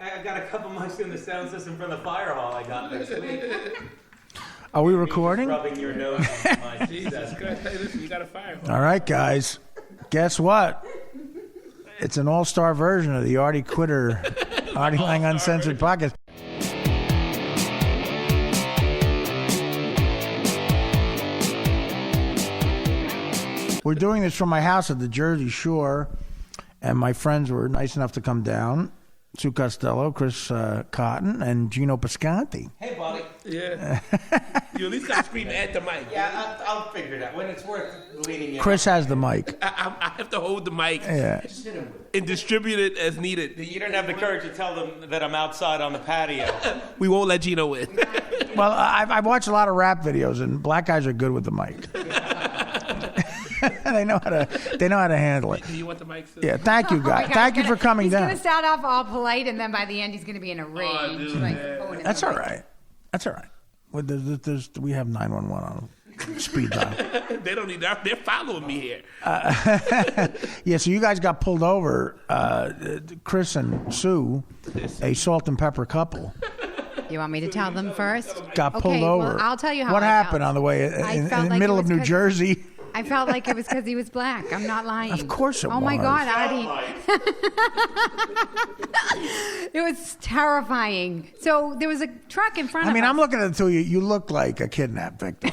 I got a couple mics in the sound system from the fire hall I got next week. Are we recording? Rubbing your nose in my Jesus Christ. Hey, listen, you got a fire hall. All right, guys. Guess what? It's an all-star version of the Artie Lang Uncensored podcast. We're doing this from my house at the Jersey Shore, and my friends were nice enough to come down. Sue Costello, Chris Cotton, and Gino Piscanti. Hey, buddy. Yeah. You at least got to scream at the mic. Yeah, I'll figure it out. When it's worth leaning in. Chris has the mic. I have to hold the mic Yeah. and distribute it as needed. You don't have the courage to tell them that I'm outside on the patio. We won't let Gino in. Well, I've watched a lot of rap videos, and black guys are good with the mic. They know how to handle it. Do you want the mic? Sis? Yeah, thank you, guys. Thank you for coming he's down. He's going to start off all polite, and then by the end, he's going to be in a rage. dude, That's all right. That's all right. Well, we have 911 on speed dial. They don't need that. They're following me here. Yeah, so you guys got pulled over. Chris and Sue, a salt and pepper couple, You want me to tell them first? got pulled over. Well, I'll tell you how What I happened felt. on the way in felt the like middle it of was New Jersey? I felt like it was because he was black. I'm not lying. Of course it was. Oh, my God, Artie. It was terrifying. So there was a truck in front of us. I'm looking at the two of you. You look like a kidnapped victim.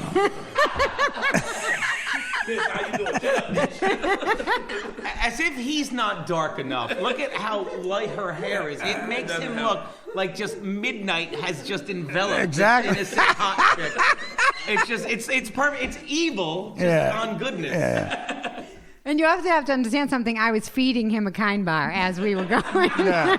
As if he's not dark enough. Look at how light her hair is. It makes him look like just midnight has just enveloped Exactly. this innocent hot chick. It's just, it's perfect. It's evil, just on goodness. Yeah. And you have to understand something. I was feeding him a kind bar as we were going. Yeah.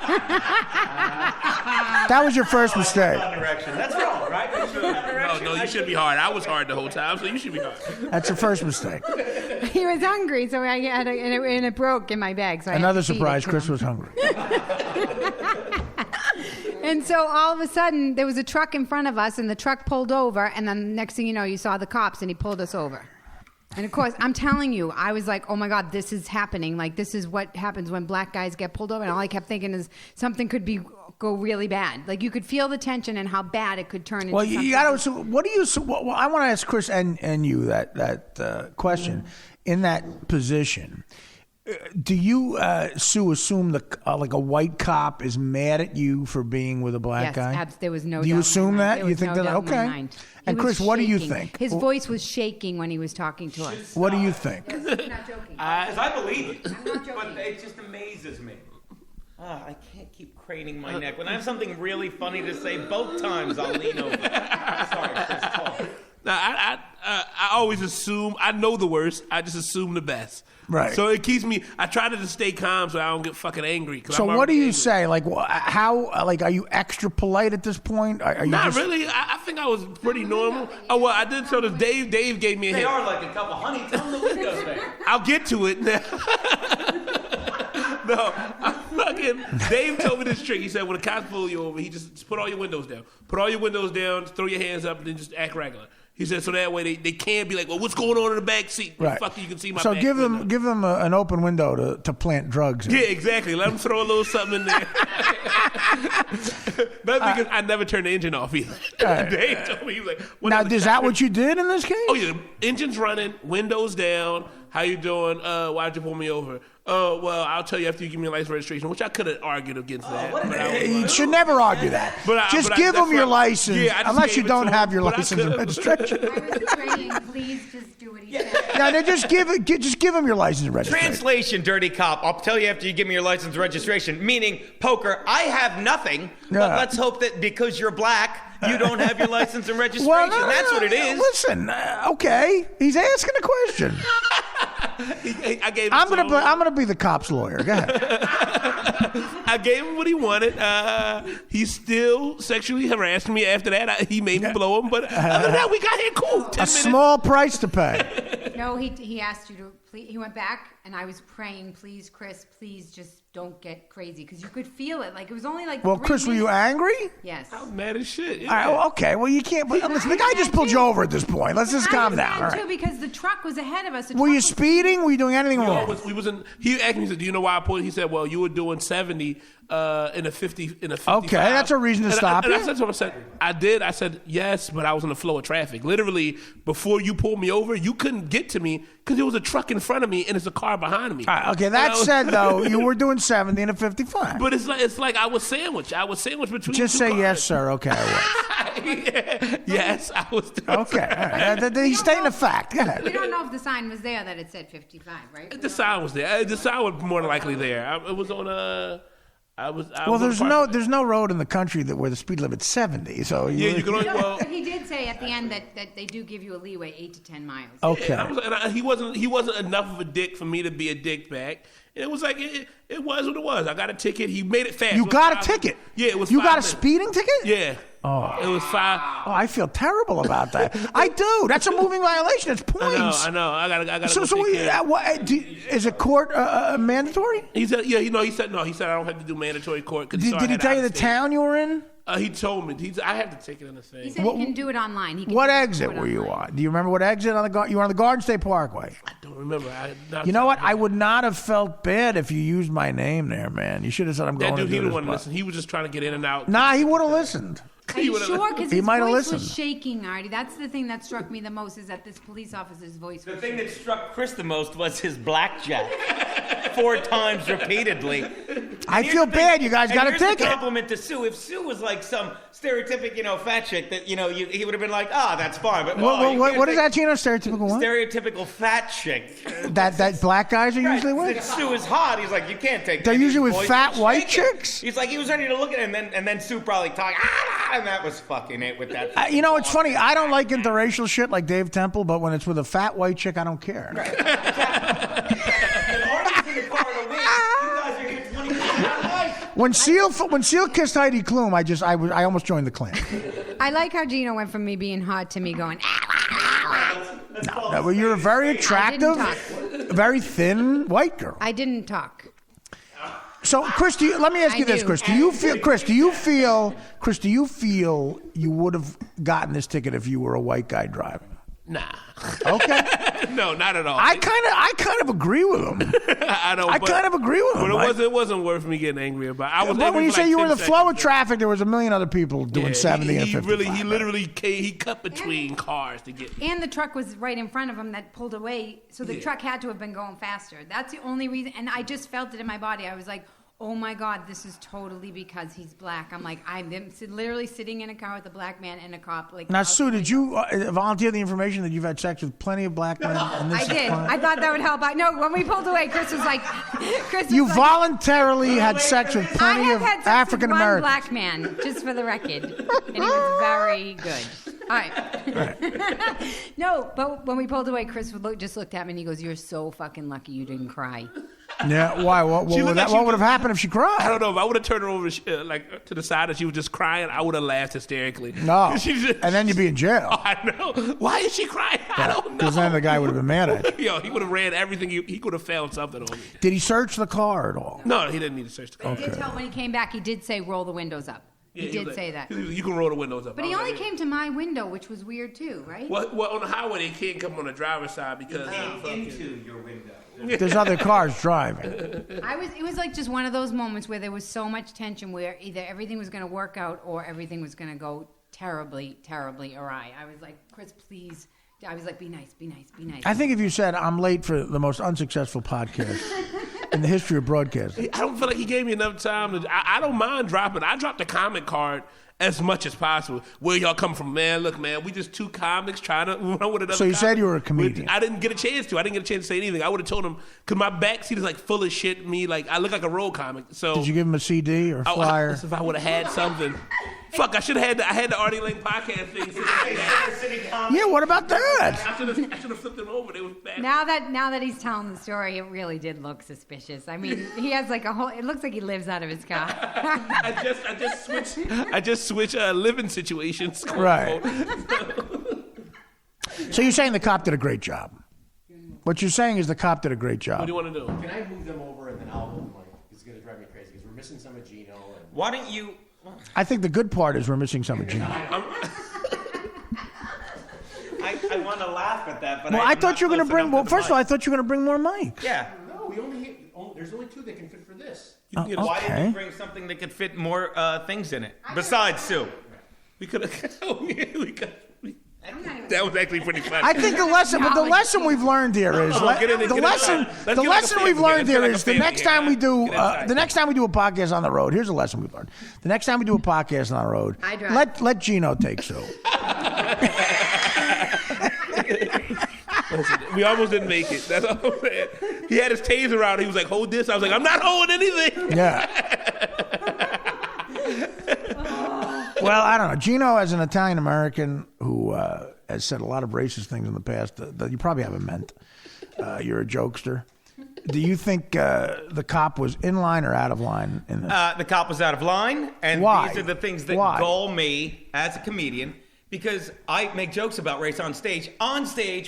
That was your first mistake. Direction. That's wrong, right? No, you should be hard. I was hard the whole time, so you should be hard. That's your first mistake. He was hungry, so I had and it broke in my bag. So Another I had to feed surprise, it to Chris him. was hungry. And so all of a sudden, there was a truck in front of us, and the truck pulled over, and then next thing you know, you saw the cops, and he pulled us over. And of course, I'm telling you, I was like, oh my God, this is happening. Like, this is what happens when black guys get pulled over. And all I kept thinking is something could go really bad. Like, you could feel the tension and how bad it could turn into something. Well, you got to. So what do you? So, well, I want to ask Chris and you that question. In that position, do you, Sue, assume like a white cop is mad at you for being with a black guy? Yes, there was no doubt. Do you assume that? You think that? Okay. And Chris, what do you think? His voice was shaking when he was talking to us. What do you think? I'm not joking. Because I believe it. I'm not joking. But it just amazes me. I can't keep craning my neck. When I have something really funny to say, both times I'll lean over. Sorry, Chris, talk. Now, I always assume, I know the worst, I just assume the best. Right. So it keeps me, I try to just stay calm so I don't get fucking angry. So what do you say? Like, how? Like, are you extra polite at this point? Are you Not just... really. I think I was pretty normal. Oh, well, I did tell this Dave. Dave gave me a They hint. are like a couple. Honey, tell them the windows there. I'll get to it now. No, Dave told me this trick. He said when the cops pull you over, he just put all your windows down. Put all your windows down, throw your hands up, and then just act regular. He said so that way they can't be like, well, what's going on in the back seat? Right. Fuck you can see my So back give window. them an open window to plant drugs in. Yeah, exactly. Let them throw a little something in there. That's because I never turned the engine off either. Dave told me, he was like, Now, is that what you did in this case? Oh, yeah. Engine's running, windows down. How you doing? Why'd you pull me over? Oh, well, I'll tell you after you give me a license registration, which I could have argued against that. But You should never argue that. Just give them your license, unless you don't have your license and registration. I was praying, please just do what he said. No, just give them your license and registration. Translation, dirty cop. I'll tell you after you give me your license and registration. Meaning, poker, I have nothing, but let's hope that because you're black, you don't have your license and registration. Well, That's what it is. Listen, okay, he's asking a question. I gave him I'm gonna be the cop's lawyer. Go ahead. I gave him what he wanted. He still sexually harassed me after that. He made me blow him, but other than that, we got here cool. 10 A minutes. small price to pay. No, he asked you to please. He went back, and I was praying, please, Chris, please just don't get crazy, because you could feel it. Like, it was only like. Well, 3 Chris, were you minutes. angry? Yes. I'm mad as shit. Yeah. All right, well, okay. Well, you can't. But listen, the guy just pulled you over at this point. Let's just calm down. All Too, right. because the truck was ahead of us. Were you speeding? Were you doing anything wrong? He asked me, he said, do you know why I pulled? He said, well, you were doing 70 70 in a 50 in a 55. Okay, that's a reason to stop and you. I said to him, I said, I did. I said, yes, but I was in the flow of traffic. Literally, before you pulled me over, you couldn't get to me because there was a truck in front of me and there's a car behind me. All right, okay, that said, though, you were doing 70 in a 55. But it's like I was sandwiched. I was sandwiched between Just two say cars. yes, sir. Okay, I Yeah, yes, I was. was. Okay, all right. He's stating the fact. Go ahead. We don't know if the sign was there that it said 55, right? The sign was there. The sign was more than likely there. It was on I was Well, on Parkway. there's no road in the country where the speed limit's 70. So Yeah, you can only. Well, But he did say at the end that they do give you a leeway 8 to 10 miles. Okay. yeah, he wasn't enough of a dick for me to be a dick back. And it was like it was what it was. I got a ticket. He made it fast. You It was got a 5 ticket. Yeah, it was. You 5 got a minutes. speeding ticket? Yeah. Oh. It was 5. Oh, I feel terrible about that. I do. That's a moving violation. It's points. I know. I gotta. So, go take care. Is it court mandatory? He said, yeah, he said no. He said I don't have to do mandatory court. Cause Did he tell you the town you were in? He told me. I have to take it in the He thing. said he can do it online. He can What do it exit were you online. on? Do you remember what exit on the you were on the Garden State Parkway? I don't remember. You know what? I would not have felt bad if you used my name there, man. You should have said I'm going That to dude, do he didn't this. want to but- listen. He was just trying to get in and out. Nah, he would have listened. Are you sure? Because He his might have voice listened. was shaking, Artie. That's the thing that struck me the most is that this police officer's voice The was thing that struck Chris the most was his blackjack. 4 times repeatedly. I Here's feel the thing- bad. You guys and got a here's the ticket. compliment to Sue. If Sue was like some stereotypic, fat chick that, he would have been like, that's fine. But What is that, Gino? Stereotypical what? Stereotypical fat chick. That black guys are usually That with? Sue is hot. He's like, you can't take. They're any usually with voice fat and white shake it." chicks? He's like, he was ready to look at it, and then Sue probably talking, and that was fucking it with that. It's funny. I don't like interracial shit like Dave Temple, but when it's with a fat white chick, I don't care. And Artie's in the car to win. You guys are here 20 When Seal kissed Heidi Klum, I almost joined the Klan. I like how Gino went from me being hot to me going, Well, you're a very attractive, talk. very thin white girl. I didn't talk. So, Chris, let me ask you I this, do. Chris. Do you feel you would have gotten this ticket if you were a white guy driving? Nah. Okay. No, not at all. I kind of agree with him. I don't. I kind of agree with him. But it wasn't worth me getting angry about. I was. But angry when you for say like you were in 10 the flow of seconds. traffic, there was a million other people doing Yeah, 70 and 55. He literally he cut between cars to get. And the truck was right in front of him that pulled away, so the truck had to have been going faster. That's the only reason. And I just felt it in my body. I was like, oh my God, this is totally because he's black. I'm like, I'm literally sitting in a car with a black man and a cop. Like, Now, out Sue, the did window. you volunteer the information that you've had sex with plenty of black men? And this I is did. fine? I thought that would help. No, when we pulled away, Chris was like, You voluntarily had sex with I plenty have of had sex African with one Americans. black man, just for the record, and he was very good. All right. No, but when we pulled away, Chris just looked at me and he goes, "You're so fucking lucky you didn't cry." Yeah, why? What She would looked like she have was- happened if she cried? I don't know if I would have turned her over to the side and she was just crying. I would have laughed hysterically. No. She just- And then you'd be in jail. Oh, I know. Why is she crying? I don't know. Because then the guy would have been mad at you. Yo, he would have ran everything. He could have found something on me. Did he search the car at all? No, he didn't need to search the car. He did tell when he came back, he did say, "Roll the windows up." He Yeah, did was say like- that. he was like, you can roll the windows up. But I he was only like, came to my window, which was weird too, right? Well, on the highway, they can't come on the driver's side because into your window. There's other cars driving. It was like just one of those moments where there was so much tension where either everything was going to work out or everything was going to go terribly, terribly awry. I was like, Chris, please. I was like, be nice, be nice, be nice. I think if you said, I'm late for the most unsuccessful podcast in the history of broadcasting. I don't feel like he gave me enough time. I don't mind dropping. I dropped the comment card as much as possible. Where y'all come from, man? Look, man, we just two comics trying to run with another. So you said comic. you were a comedian. I didn't get a chance to. I didn't get a chance to say anything. I would have told him because my back seat is like full of shit. Me, like I look like a road comic. So Did you give him a CD or a flyer? if I would have had something. Fuck, I should have had. I had the Artie Lane podcast thing. Yeah, what about that? I should have flipped them over. They was bad. Now that he's telling the story, it really did look suspicious. I mean, he has like a whole. It looks like he lives out of his car. I just switched living situations. Right. So you're saying the cop did a great job. What you're saying is the cop did a great job. What do you want to do? Can I move them over and then I'll hold the mic? It's going to drive me crazy because we're missing some of Gino. And Why don't you? I think the good part is we're missing some of Gino. I want to laugh at that, but Well, I thought you were going to bring. Well, first of all, I thought you were going to bring more mics. yeah. no, we only hit. there's only 2 that can fit for this. You can get a- Why didn't Okay. you bring something that could fit more things in it besides Sue? We could have. That was actually pretty funny. I think the lesson, but the lesson we've learned here is get in, the get in. lesson. Let's The get like a lesson we've family. learned Let's get here like a is the family next here, time we huh? do Get inside. the next time we do a podcast on the road. Here's a lesson we've learned. The next time we do a podcast on the road, I drive. let Gino take Sue. Listen, we almost didn't make it. That's all I'm saying. He had his taser out. He was like, "Hold this." I was like, "I'm not holding anything." Yeah. Well, I don't know. Gino, as an Italian American who has said a lot of racist things in the past that you probably haven't meant. You're a jokester. Do you think the cop was in line or out of line in this? The cop was out of line, and Why? these are the things that Why? gall me as a comedian because I make jokes about race on stage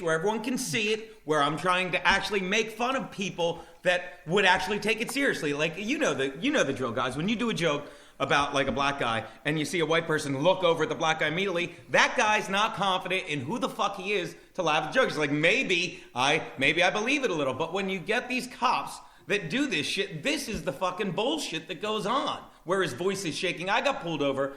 where everyone can see it, where I'm trying to actually make fun of people that would actually take it seriously. Like you know the drill, guys. When you do a joke about like a black guy and you see a white person look over at the black guy immediately, that guy's not confident in who the fuck he is to laugh at jokes. He's like, maybe I believe it a little. But when you get these cops that do this shit, this is the fucking bullshit that goes on. Where his voice is shaking. I got pulled over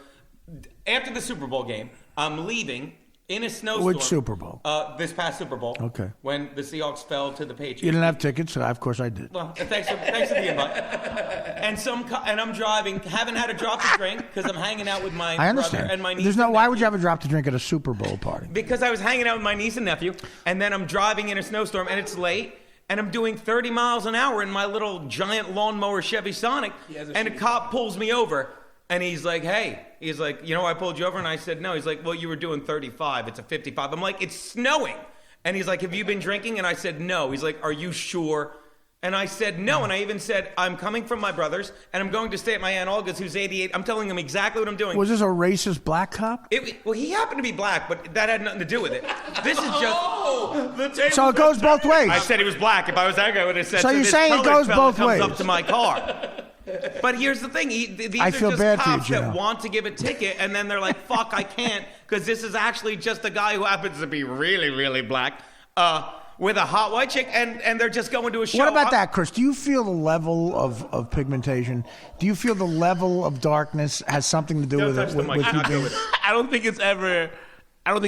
after the Super Bowl game. I'm leaving in a snowstorm. Which Super Bowl? This past Super Bowl. Okay. When the Seahawks fell to the Patriots. You didn't have tickets, so of course I did. Well, thanks for the invite. And I'm driving, haven't had a drop to drink because I'm hanging out with my I understand. brother and my niece. There's no. and Why nephew. would you have a drop to drink at a Super Bowl party? Because I was hanging out with my niece and nephew, and then I'm driving in a snowstorm, and it's late, and I'm doing 30 miles an hour in my little giant lawnmower Chevy Sonic, and a cop pulls me over, and he's like, hey, he's like, you know why I pulled you over? And I said, no. He's like, well, you were doing 35. It's a 55. I'm like, it's snowing. And he's like, have you been drinking? And I said, no. He's like, are you sure? And I said, no. And I even said, I'm coming from my brother's, and I'm going to stay at my Aunt Olga's, who's 88. I'm telling him exactly what I'm doing. Was this a racist black cop? Well, he happened to be black, but that had nothing to do with it. This is just... So it goes both ways. I said he was black. If I was that guy, I would have said, So you're this saying it colored goes fella both comes ways. up to my car. But here's the thing. These I are feel just bad for you, cops that Gino. want to give a ticket, and then they're like, fuck, I can't, because this is actually just a guy who happens to be really, really black with a hot white chick, and they're just going to a show. What about that, Chris? Do you feel the level of pigmentation? Do you feel the level of darkness has something to do Don't with touch it? the mic. With you Not being, good with it. I don't think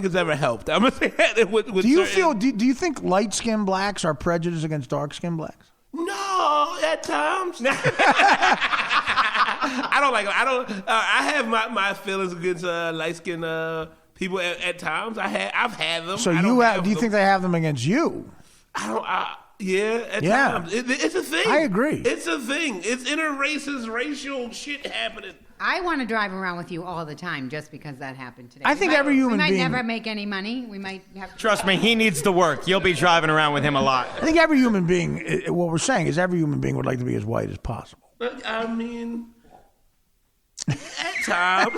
it's ever helped. I'm gonna say that with do you certain- feel? Do you think light skinned blacks are prejudiced against dark skinned blacks? No, at times. I don't like. I have my feelings against light skinned people at times. I've had them. So I you don't have? Do you them. think they have them against you? I don't. Yeah, at Yeah. times. It's a thing. I agree. It's a thing. It's interracist, racial shit happening. I want to drive around with you all the time just because that happened today. I think every human we might being- never make any money. We might have to... Trust me, he needs the work. You'll be driving around with him a lot. I think every human being. What we're saying is every human being would like to be as white as possible. But, I mean, at times,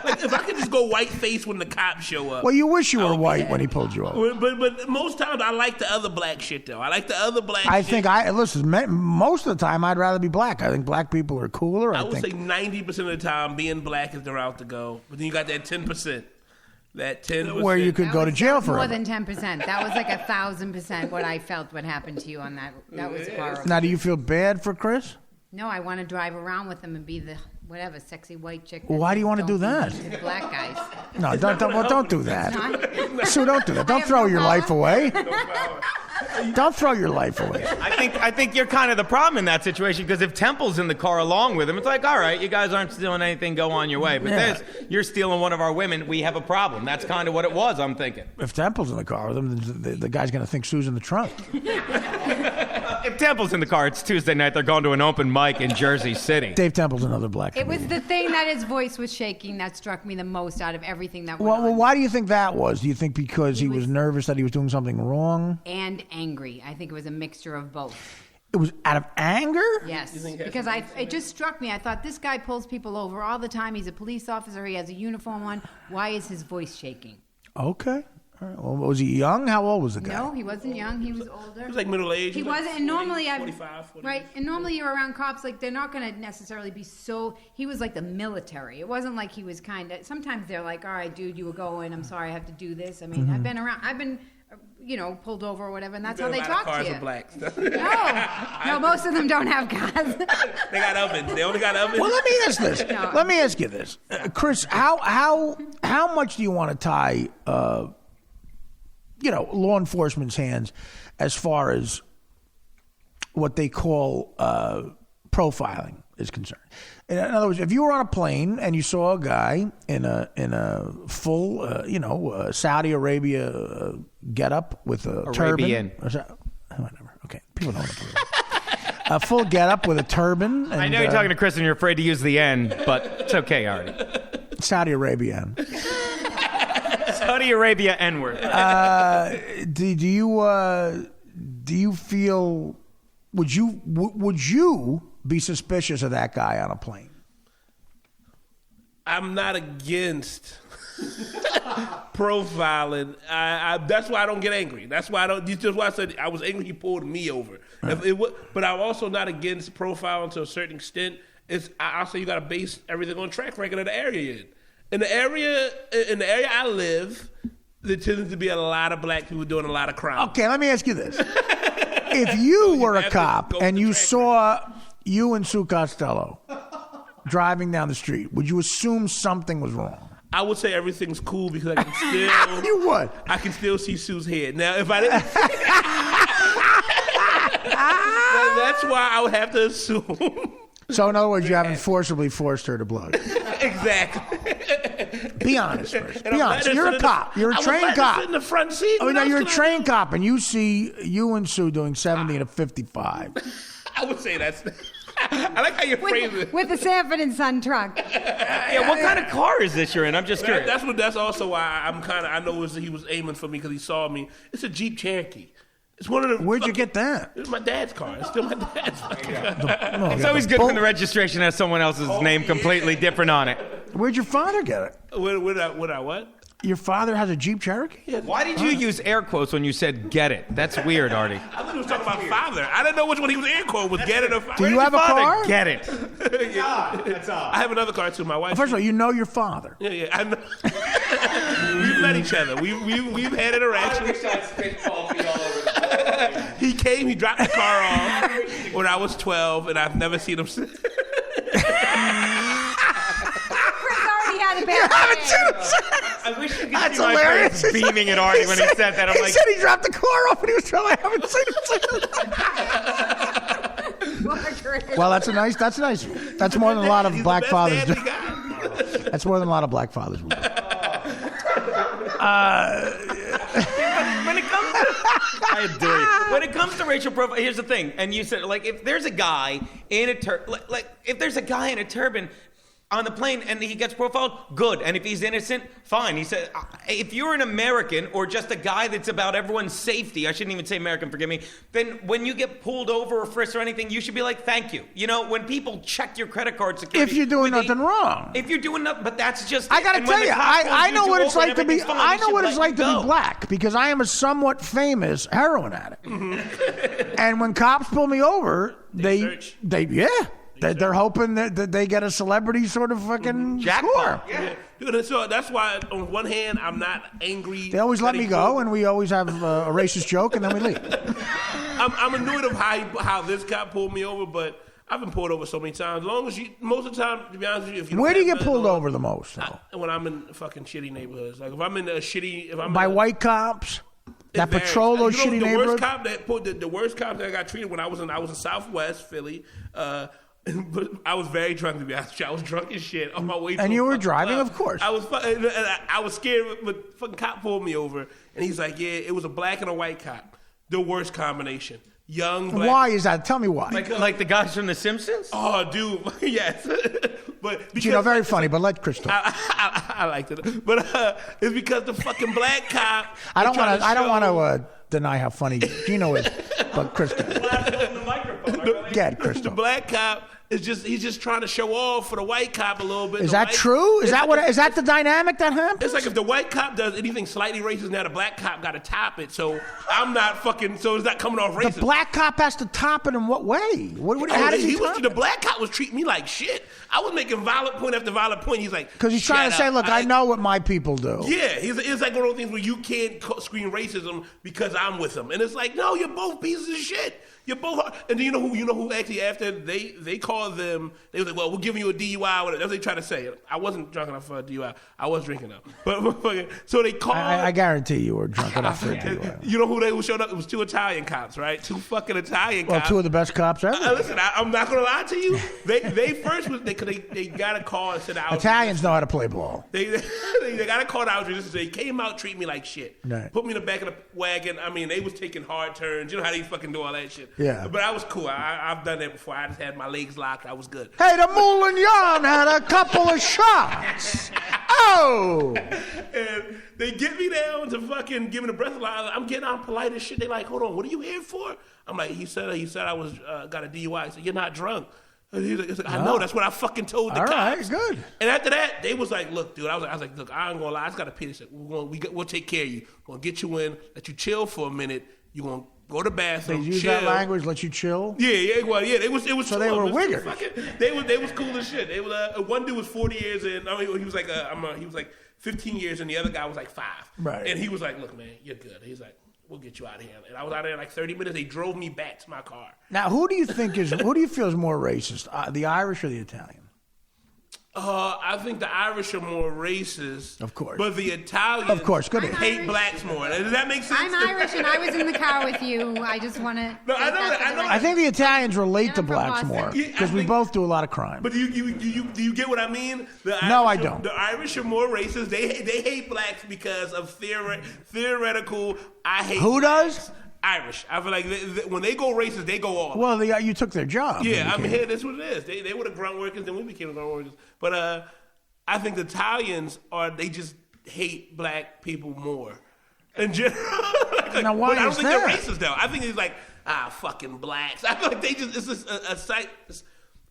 like if I could just go white face when the cops show up. Well, you wish you were white when he pulled you over. But most times I like the other black shit though. I like the other black. I shit. think listen. Most of the time, I'd rather be black. I think black people are cooler. I I would think. say 90% of the time being black is the route to go. But then you got that 10%. That 10%. Where you could That go to was jail more forever. than 10%. That was like 1,000% what I felt what happened to you on that. That was horrible. Now, do you feel bad for Chris? No, I want to drive around with him and be the whatever sexy white chick. Well, why do you want to do don't that? to black guys. No, don't do that. Not- Sue, don't do that. Don't have throw no your power. life away. Don't throw your life away. I think you're kind of the problem in that situation because if Temple's in the car along with him, it's like, all right, you guys aren't stealing anything, go on your way. But Yeah. this, you're stealing one of our women, we have a problem. That's kind of what it was, I'm thinking. If Temple's in the car with him, then the guy's going to think Sue's in the trunk. If Temple's in the car, it's Tuesday night, they're going to an open mic in Jersey City. Dave Temple's another black It was comedian. the thing that his voice was shaking that struck me the most out of everything that went Well, on. why do you think that was? Do you think because he was nervous that he was doing something wrong? And angry. I think it was a mixture of both. It was out of anger? Yes, because it just struck me. I thought this guy pulls people over all the time. He's a police officer. He has a uniform on. Why is his voice shaking? Okay. All right. Well, was he young? How old was the guy? No, he wasn't young. He was older. He was like middle age. He was like wasn't, and normally 45, 40. right, and normally you're around cops, like they're not going to necessarily be so. He was like the military. It wasn't like he was kind of. Sometimes they're like, "All right, dude, you were going. I'm sorry, I have to do this." I mean, I've been pulled over or whatever, and that's A how they lot of talk cars to are you. blacks. No, most of them don't have cars. They got ovens. They only got ovens. Well, let me ask this. No. Let me ask you this, Chris. How much do you want to tie, law enforcement's hands as far as what they call profiling is concerned? In other words, if you were on a plane and you saw a guy in a full, Saudi Arabia getup with a Arabian. turban, whatever. Okay, people don't want to put it. A full getup with a turban. And, I know you're talking to Chris and you're afraid to use the N, but it's okay, Artie. Saudi Arabian. Saudi Arabia N-word. Do you feel? Would you be suspicious of that guy on a plane? I'm not against profiling. That's why I don't get angry. That's why I don't. That's why I said I was angry. He pulled me over. But I'm also not against profiling to a certain extent. I'll say you got to base everything on track record of the area you're in. In the area I live, there tends to be a lot of black people doing a lot of crime. Okay, let me ask you this: if you were a have to cop go and with you the track saw you and Sue Costello driving down the street, would you assume something was wrong? I would say everything's cool because I can still. You would. I can still see Sue's head. Now, if I didn't. That's why I would have to assume. So, in other words, you haven't forcibly forced her to blood. Exactly. Be honest first. And Be I'm honest. letting You're her a sit cop. You're a I was trained letting her cop. sit in the front seat. Oh, What no, else you're a can I trained do? cop, and you see you and Sue doing 70 to 55. I would say that's. I like how you phrase it. With the Sanford and Son truck. Yeah, what kind of car is this you're in? I'm just curious. That's also why I know he was aiming for me because he saw me. It's a Jeep Cherokee. It's one of the. Where'd you get that? It's my dad's car. It's still my dad's car. It's always good when the registration has someone else's name completely different on it. Where'd your father get it? Would I what? Your father has a Jeep Cherokee? Why did you use air quotes when you said "get it"? That's weird, Artie. I thought he was talking about father. I didn't know which one he was air quote was. Get it or father. Do you have a Father, car? get it. That's all. I have another car too. My wife. First of all, you know your father. Yeah, I know. We've met each other. We've had interactions. I spit coffee all over the floor. He came. He dropped the car off when I was 12, and I've never seen him since. Already had a bad I wish you could That's see my hilarious. face beaming at Artie when he said that. I'm He like, said he dropped the car off and he was trying. I haven't seen him since. Well, that's nice. That's more than a lot of He's the black best fathers do. dad we got. That's more than a lot of black fathers would do. when it comes to, I adore you. When it comes to racial profile, here's the thing. And you said, like, if there's a guy in a if there's a guy in a turban on the plane and he gets profiled, good. And if he's innocent, fine. He said, if you're an American or just a guy that's about everyone's safety, I shouldn't even say American, forgive me, then when you get pulled over or frisked or anything, you should be like, thank you. You know, when people check your credit card security. If you're doing nothing wrong. If you're doing nothing, but that's just. I gotta and when tell the you, cop pulls I know you what it's over like and to be. everything's fine, I you know should what it's let like you to go. be black because I am a somewhat famous heroin addict. And when cops pull me over, they're hoping that they get a celebrity sort of fucking score. Yeah. Dude, so that's why, on one hand, I'm not angry. They always let that me he go, pulled- and we always have a racist joke, and then we leave. I'm annoyed of how this cop pulled me over, but I've been pulled over so many times. Most of the time, to be honest with you, if you don't Where do you have get nothing pulled on- over the most, though? When I'm in fucking shitty neighborhoods. Like if I'm in a shitty, if I'm By in a, white cops that it varies. patrol those You know, shitty the neighborhoods? The worst cop that I got treated when I was in Southwest Philly. But I was very drunk, to be honest with you. I was drunk as shit on my way to And a you were fucking driving, club. of course. I was I was scared, but fucking cop pulled me over, and he's like, yeah, it was a black and a white cop. The worst combination. Young black. Why is that? Tell me why. Like the guys from The Simpsons? Oh, dude, yes. But You know, very funny, but let Chris talk. I liked it, but it's because the fucking black cop. I don't was trying want show- to deny how funny Gino is, but Chris, get Chris The talk. black cop it's just he's just trying to show off for the white cop a little bit. Is that true? Is that the dynamic that happens? It's like if the white cop does anything slightly racist, now the black cop got to top it. So I'm not fucking. So it's not coming off racist. The black cop has to top it in what way? How does he top it? The black cop was treating me like shit. I was making violent point after violent point. He's like, because he's trying to say, look, I know what my people do. Yeah, it's like one of those things where you can't scream racism because I'm with them, and it's like, no, you're both pieces of shit. You're both, and you know who actually after they called them, they was like, well, we're giving you a DUI. Whatever. That's what they tried to say. I wasn't drunk enough for a DUI. I was drinking enough, but so they called. I guarantee you were drunk enough for a DUI. You know who showed up? It was 2 Italian cops, right? 2 fucking Italian cops. Well, 2 of the best cops ever. Listen, I'm not gonna lie to you. They first was they got a call and said Italians know how to play ball. They got a call and I was resistant. They came out, treat me like shit. Right. Put me in the back of the wagon. I mean, they was taking hard turns. You know how they fucking do all that shit. Yeah. But I was cool. I've done that before. I just had my legs locked. I was good. Hey, the Moulin Yarn had a couple of shots. Oh. And they get me down to fucking give me the breathalyzer. I'm getting out polite as shit. They like, hold on, what are you here for? I'm like, he said I was got a DUI. I said, you're not drunk. And he's like, I know. That's what I fucking told the cops. All right, good. And after that, they was like, look, dude. I was like, look, I ain't gonna lie. I just got a pee. They said, we'll take care of you. We're gonna get you in, let you chill for a minute. You gonna go to the bathroom. They use chill. that language, let you chill. Yeah. Well, yeah. It was. So they were wiggers. They was cool as shit. They was. One dude was 40 years in. I mean, he was like, he was like 15 years, and the other guy was like 5. Right. And he was like, look, man, you're good. He's like, we'll get you out of here. And I was out there in like 30 minutes. They drove me back to my car. Now, who do you feel is more racist, the Irish or the Italian? I think the Irish are more racist. Of course. But the Italians Of course, good. hate blacks more. Does that make sense? I'm Irish and I was in the car with you. I just want to. No, I know that. I think the Italians relate to I'm from blacks Boston. more Yeah, because we both do a lot of crime. But do you get what I mean? No, I don't. The Irish are more racist. They hate blacks because of theoretical. I hate. Who blacks. does? Irish. I feel like when they go racist, they go all. Well, you took their job. Yeah, I mean, hey, that's what it is. They were the grunt workers, then we became the grunt workers. But I think the Italians they just hate black people more in general. Now, why but I don't is think that? they're racist though. I think it's like fucking blacks. I feel like they just it's just a sight.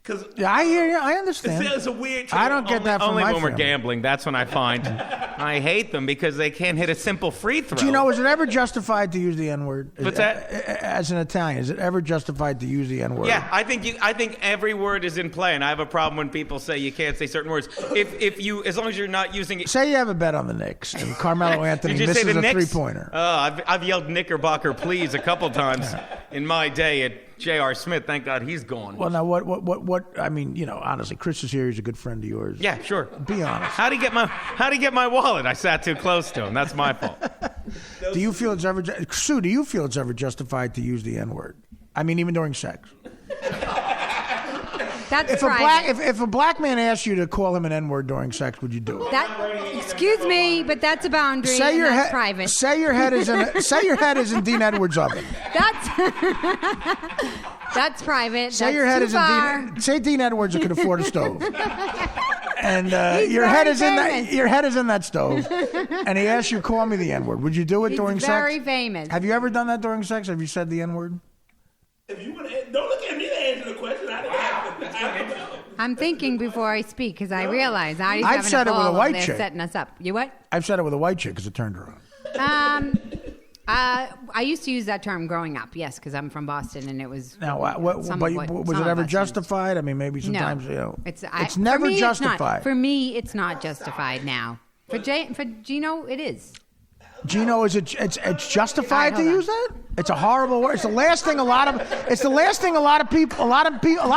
Because Yeah, I hear you. I understand. it's a weird. I don't get that from Only my when we're family. gambling, that's when I find I hate them because they can't hit a simple free throw. Do you know, is it ever justified to use the N-word? What's that? As an Italian, is it ever justified to use the N-word? Yeah, I think every word is in play, and I have a problem when people say you can't say certain words. If you, as long as you're not using it. Say you have a bet on the Knicks and Carmelo Anthony Did you say misses the a Knicks? three-pointer. I've yelled Knickerbocker, please, a couple times in my day at J.R. Smith. Thank God he's gone. Well, now what? I mean, honestly, Chris is here. He's a good friend of yours. Yeah, sure. Be honest. How'd he get my wallet? I sat too close to him. That's my fault. Do you feel it's ever, Sue? Do you feel it's ever justified to use the N-word? I mean, even during sex. That's If a black man asked you to call him an N-word during sex, would you do it? Excuse me, but that's a boundary. Say and your that's head. private. Say your head is in Dean Edwards' oven. That's private. Say that's your head too is far. in Dean. Say Dean Edwards could afford a stove. And He's your very head is famous. your head is in that stove, and he asks you, "Call me the N-word." Would you do it He's during very sex? famous. Have you ever done that during sex? Have you said the N-word? If you want to, don't look at me to answer the question. I don't know. I'm thinking before I speak because I realize Artie's I've having said a it with ball a white over there chick. setting us up. You what? I've said it with a white chick because it turned her on. I used to use that term growing up, yes, because I'm from Boston, and it was. Now, some of what was some it of ever us used. justified? I mean, maybe sometimes No, it's for never me, it's not. justified. For me, it's not justified now. For Gino, it is. Gino, it's justified All right, to hold use that? It's a horrible word. It's the last thing a lot of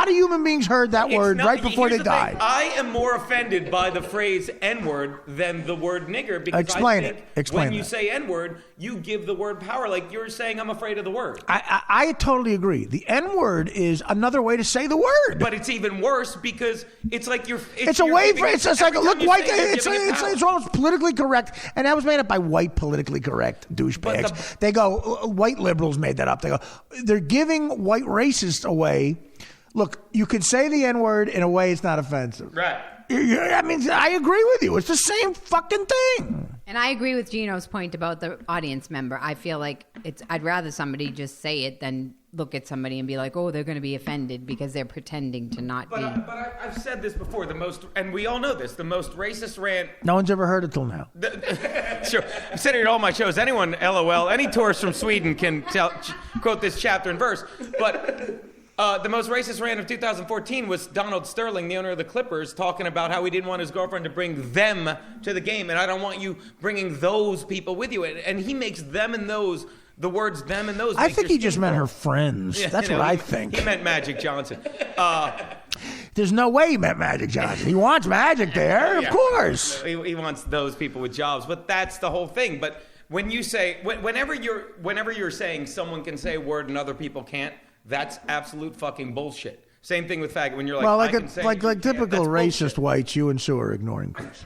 human beings heard that word right before they Here's the thing. died. I am more offended by the phrase N-word than the word nigger because Explain I it. think Explain when you that. say N-word, you give the word power. Like you're saying, I'm afraid of the word. I totally agree. The N-word is another way to say the word. But it's even worse because it's like It's a way for it's like every look time you white. say it, you're giving it It's power. almost politically correct, and that was made up by white politically correct douchebags. They go white liberals made that up. They go they're giving white racists away. Look, you could say the N-word in a way it's not offensive. Right. I mean, I agree with you. It's the same fucking thing. And I agree with Gino's point about the audience member. I feel like I'd rather somebody just say it than look at somebody and be like, oh, they're going to be offended because they're pretending to not be. But I've said this before. And we all know this. The most racist rant. No one's ever heard it till now. Sure, I'm sitting at all my shows. Anyone, LOL, any tourist from Sweden can quote this chapter and verse. But the most racist rant of 2014 was Donald Sterling, the owner of the Clippers, talking about how he didn't want his girlfriend to bring them to the game, and I don't want you bringing those people with you. And he makes them and those. The words "them" and "those." I think he just meant her friends. Yeah, that's what I think. He meant Magic Johnson. There's no way he meant Magic Johnson. He wants Magic there, of course. He wants those people with jobs, but that's the whole thing. But when you say, whenever you're saying someone can say a word and other people can't, that's absolute fucking bullshit. Same thing with faggot. When you're like, well, like typical racist whites, you and Sue are ignoring Chris.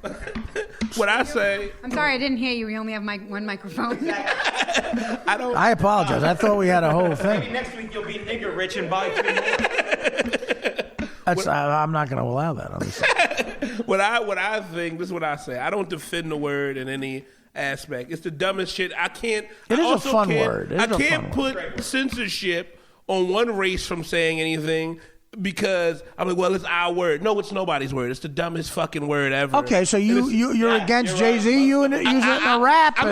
What I say. I'm sorry, I didn't hear you. We only have one microphone. I apologize. I thought we had a whole thing. Maybe next week you'll be nigger rich and buy 2 more. I'm not going to allow that on this. What I think. This is what I say. I don't defend the word in any aspect. It's the dumbest shit. I can't. It is a fun word. I can't put censorship on one race from saying anything. Because I'm like, well, it's our word. No, it's nobody's word. It's the dumbest fucking word ever. Okay, so you're against Jay-Z using it in a rap. I'm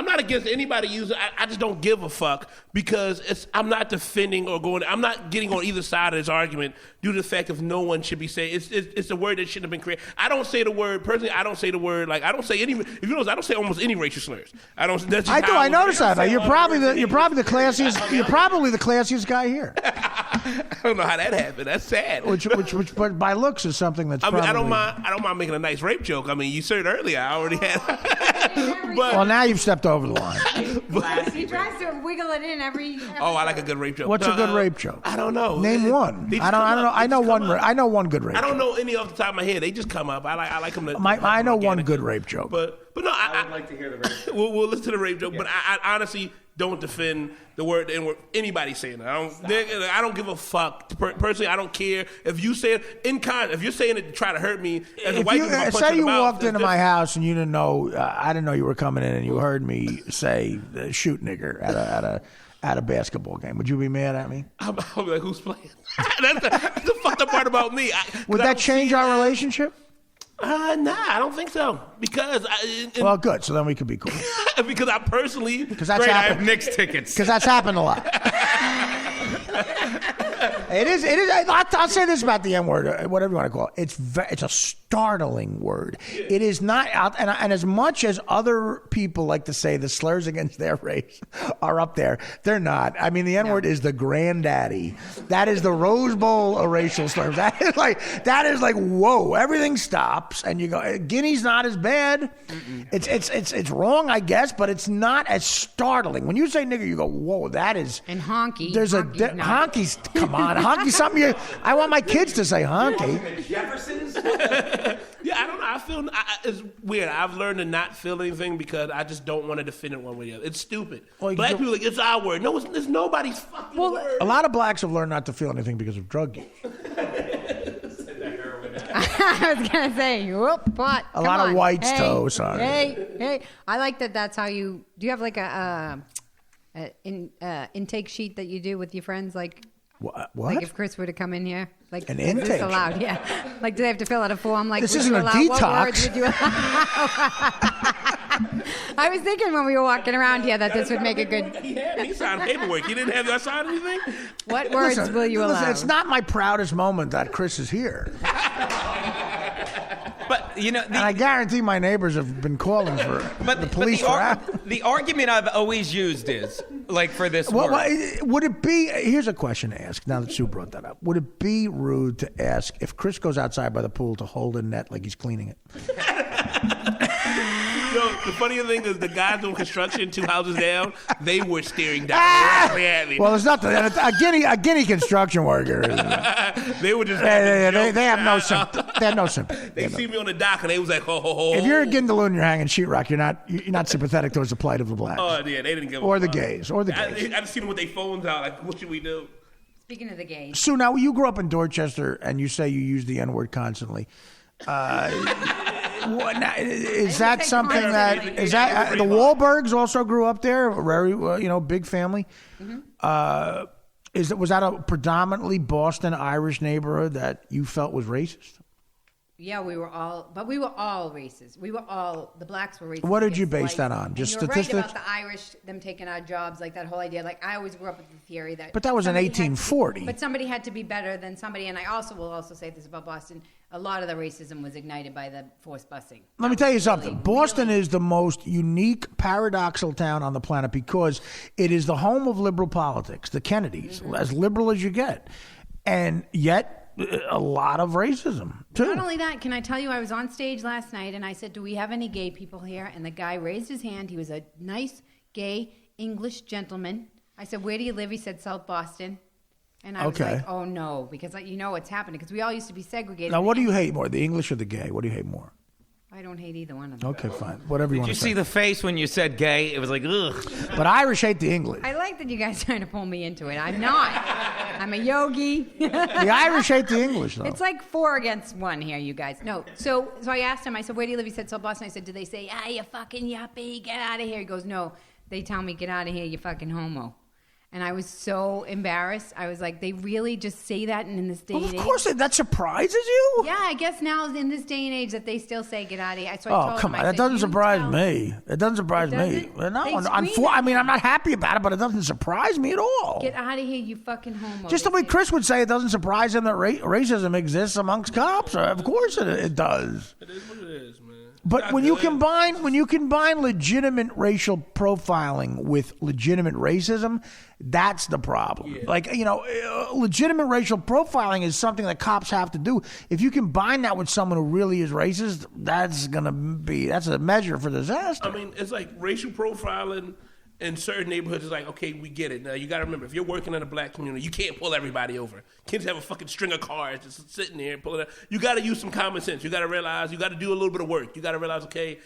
not against anybody using. I just don't give a fuck because I'm not defending or going. I'm not getting on either side of this argument due to the fact of no one should be saying. It's a word that shouldn't have been created. I don't say the word personally. I don't say the word like I don't say any. If you notice, I don't say almost any racial slurs. I don't. That's just I notice that. You're probably the classiest. You're probably the classiest guy here. I don't know how that happened. That's sad. Which, but by looks is something that's. I don't mind making a nice rape joke. I mean, you said it earlier. I already had. Well, now you've stepped over the line. He tries to wiggle it in every. Oh, I like a good rape joke. What's a good rape joke? I don't know. Name one. I don't know. I know one. I know one good rape. I don't know any off the top of my head. They just come up. I like them. I know one good rape joke. But no, I would like to hear the rape joke. We'll listen to the rape joke. Yeah. But I honestly don't defend the word N-word. Anybody saying it. I don't give a fuck. Personally, I don't care if you say it in if you're saying it to try to hurt me as a white person. Say you walked into my house and you didn't know. I didn't know you were coming in, and you heard me say "shoot nigger" at a basketball game. Would you be mad at me? I'll be like, who's playing? That's the fucked up part about me. Would that change our relationship? Nah, I don't think so. Because well, good. So then we could be cool. Because I personally, because that's great, happened. I have Knicks tickets. Because that's happened a lot. It is. I'll say this about the N-word, whatever you want to call it. It's a startling word. Yeah. It is not out, and as much as other people like to say the slurs against their race are up there, they're not. I mean, the N-word is the granddaddy. That is the Rose Bowl of racial slurs. That is like whoa, everything stops, and you go, Guinea's not as bad. Mm-mm. It's wrong, I guess, but it's not as startling. When you say nigger, you go, whoa, that is. And honky. There's honky's. Come on, honky something. I want my kids to say honky. Jefferson's. Yeah, I don't know. I feel it's weird. I've learned to not feel anything because I just don't want to defend it one way or the other. It's stupid. Well, Black people like it's our word. No, it's nobody's fucking word. A lot of blacks have learned not to feel anything because of drug use. I was gonna say, whoop, but a lot of whites, too. Sorry. Hey! I like that. That's how you. Do you have like a intake sheet that you do with your friends, like? What? Like if Chris were to come in here, like an intake. Is this allowed? Yeah. Like, do they have to fill out a form? Like, this isn't a detox. What words would you allow? I was thinking when we were walking around here that this would make a good. He signed paperwork. You didn't have that sign anything. What words will you allow? It's not my proudest moment that Chris is here. But you know, and I guarantee my neighbors have been calling for the police for hours. The argument I've always used is like for this. Would it be? Here's a question to ask. Now that Sue brought that up, would it be rude to ask if Chris goes outside by the pool to hold a net like he's cleaning it? The funny thing is, the guys doing construction 2 houses down, they were staring directly at me. Well, there's nothing. A Guinea construction worker. They were just. They have no sympathy. They have no sympathy. They see me on the dock and they was like, ho ho ho. If you're a Gindaloon and you're hanging sheetrock, you're not sympathetic towards the plight of the blacks. Oh yeah, they didn't give. Or the gays. I just see them with their phones out. Like, what should we do? Speaking of the gays. So now you grew up in Dorchester and you say you use the N-word constantly. Is that say something constantly. that is that the Wahlbergs also grew up there? Very big family. Was that a predominantly Boston Irish neighborhood that you felt was racist? Yeah, we were all racist. The blacks were racist. What did you against base that whites. on? Just and you're statistics? right about the Irish, them taking our jobs, like that whole idea. Like I always grew up with the theory that. But that was in somebody had to be- 1840. But somebody had to be better than somebody, and I also will say this about Boston. A lot of the racism was ignited by the forced busing. Let me tell you something. Boston is the most unique, paradoxical town on the planet because it is the home of liberal politics, the Kennedys, as liberal as you get. And yet, a lot of racism, too. Not only that, can I tell you, I was on stage last night and I said, do we have any gay people here? And the guy raised his hand. He was a nice, gay, English gentleman. I said, where do you live? He said, South Boston. And I was like, oh no, because you know what's happening. Because we all used to be segregated. Now, what do you hate more, the English or the gay? What do you hate more? I don't hate either one of them. Okay, fine. Whatever you Did want you to say. see the face when you said gay? It was like, ugh. But Irish hate the English. I like that you guys trying to pull me into it. I'm not. I'm a yogi. The Irish hate the English, though. It's like 4 against 1 here, you guys. No. So I asked him, I said, where do you live? He said, South Boston. I said, do they say, you fucking yuppie, get out of here? He goes, no. They tell me, get out of here, you fucking homo. And I was so embarrassed. I was like, they really just say that in this day Well, and of age? course, that surprises you? Yeah, I guess now in this day and age that they still say get out of here. So I told Come him, on. I That said, doesn't "You surprise tell-" me. It doesn't surprise me. doesn't? No, They I'm scream I at mean, me. I'm not happy about it, but it doesn't surprise me at all. Get out of here, you fucking homo. Just the They way say. Chris would say it doesn't surprise him that racism exists amongst cops. Of course it does. It is what it is, man. But Not when you good. combine legitimate racial profiling with legitimate racism, that's the problem. Yeah. Like, legitimate racial profiling is something that cops have to do. If you combine that with someone who really is racist, that's a measure for disaster. I mean, it's like racial profiling in certain neighborhoods is like, okay, we get it. Now, you got to remember, if you're working in a black community, you can't pull everybody over. Kids have a fucking string of cars just sitting there and pulling it. You got to use some common sense. You got to realize, you got to do a little bit of work. You got to realize, okay,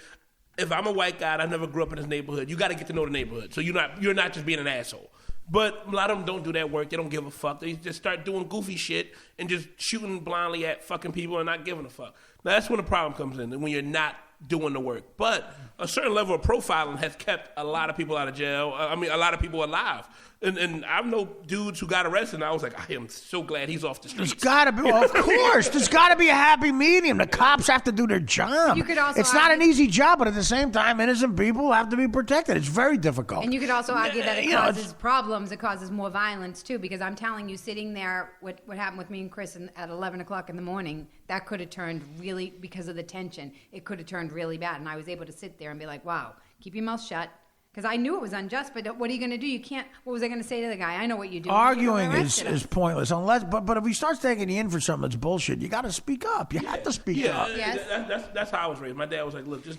if I'm a white guy, I never grew up in this neighborhood, you got to get to know the neighborhood. So you're not just being an asshole. But a lot of them don't do that work. They don't give a fuck. They just start doing goofy shit and just shooting blindly at fucking people and not giving a fuck. Now, that's when the problem comes in, when you're not doing the work. But a certain level of profiling has kept a lot of people out of jail. A lot of people alive. And I know dudes who got arrested, and I was like, I am so glad he's off the streets. There's got to be, of course, there's got to be a happy medium. The cops have to do their job. You could also it's not an argue- easy job, but at the same time, innocent people have to be protected. It's very difficult. And you could also argue that it You know, causes problems. It causes more violence, too, because I'm telling you, sitting there, what happened with me and Chris at 11 o'clock in the morning, that could have turned really, because of the tension, it could have turned really bad. And I was able to sit there and be like, wow, keep your mouth shut. Because I knew it was unjust, but what are you going to do? You can't. What was I going to say to the guy? I know what you do. Arguing You is arrested us. pointless unless, but if he starts taking you in for something that's bullshit, you got to speak up. You have to speak up. Yes. That's how I was raised. My dad was like, look, just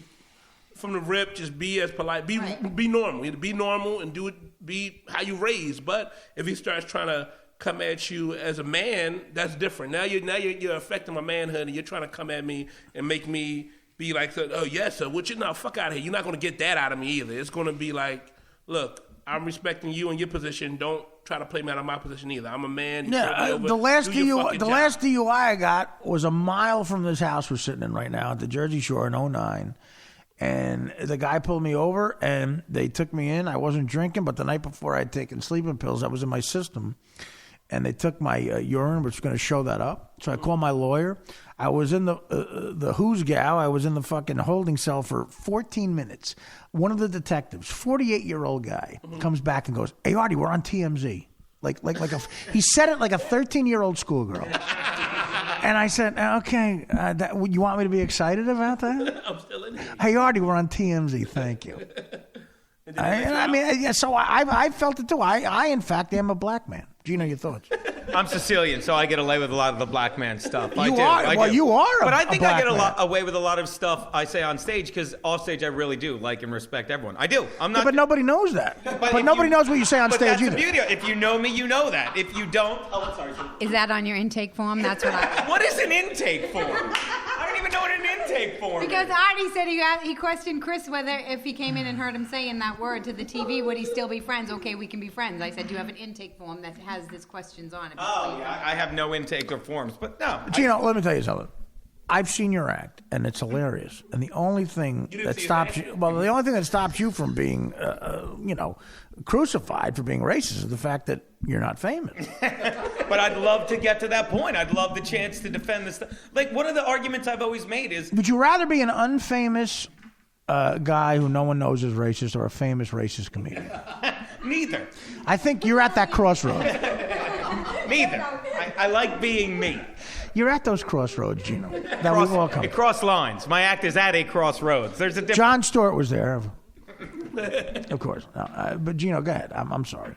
from the rip, just be as polite, be Right. normal. Be normal and do it, be how you raised. But if he starts trying to come at you as a man, that's different. Now you're affecting my manhood, and you're trying to come at me and make me be like, oh yes, sir. Fuck out of here. You're not gonna get that out of me either. It's gonna be like, look, I'm respecting you and your position. Don't try to play me out of my position either. I'm a man. You can't be over. The last Do your fucking job. DUI I got was a mile from this house we're sitting in right now at the Jersey Shore in 2009. And the guy pulled me over and they took me in. I wasn't drinking, but the night before I'd taken sleeping pills. That was in my system. And they took my urine, which is going to show that up. So I called my lawyer. I was in the who's gal. I was in the fucking holding cell for 14 minutes. One of the detectives, 48-year-old guy, comes back and goes, "Hey, Artie, we're on TMZ." He said it like a 13-year-old schoolgirl. And I said, "Okay, you want me to be excited about that?" I'm still in here. "Hey, Artie, we're on TMZ. Thank you." So I felt it too. I in fact am a black man. Gino, your thoughts? I'm Sicilian, so I get away with a lot of the black man stuff. I You do. are? I Well, do. you are a- But I a think I black get man. away with a lot of stuff I say on stage because off stage I really do like and respect everyone. I do. I'm not. But nobody knows that. But if nobody you- knows what you say on but stage that's either. the beauty. If you know me, you know that. If you don't, oh, I'm sorry. Is that on your intake form? That's what I. What is an intake form? I don't even know what an intake form Because is. Artie said he questioned Chris whether if he came in and heard him saying that word to the TV, would he still be friends? Okay, we can be friends. I said, do you have an intake form that has these questions on it? Oh, yeah, I have no intake of forms, but no. Gino, let me tell you something. I've seen your act, and it's hilarious. And the only thing that stops you, the only thing that stops you from being, crucified for being racist is the fact that you're not famous. But I'd love to get to that point. I'd love the chance to defend this stuff. Like, one of the arguments I've always made is... Would you rather be an unfamous guy who no one knows is racist or a famous racist comedian? Neither. I think you're at that crossroads. Neither. I like being me. You're at those crossroads, Gino. That we've all come. Cross lines. My act is at a crossroads. There's a difference. Jon Stewart was there. Of course. No, but Gino, go ahead. I'm sorry.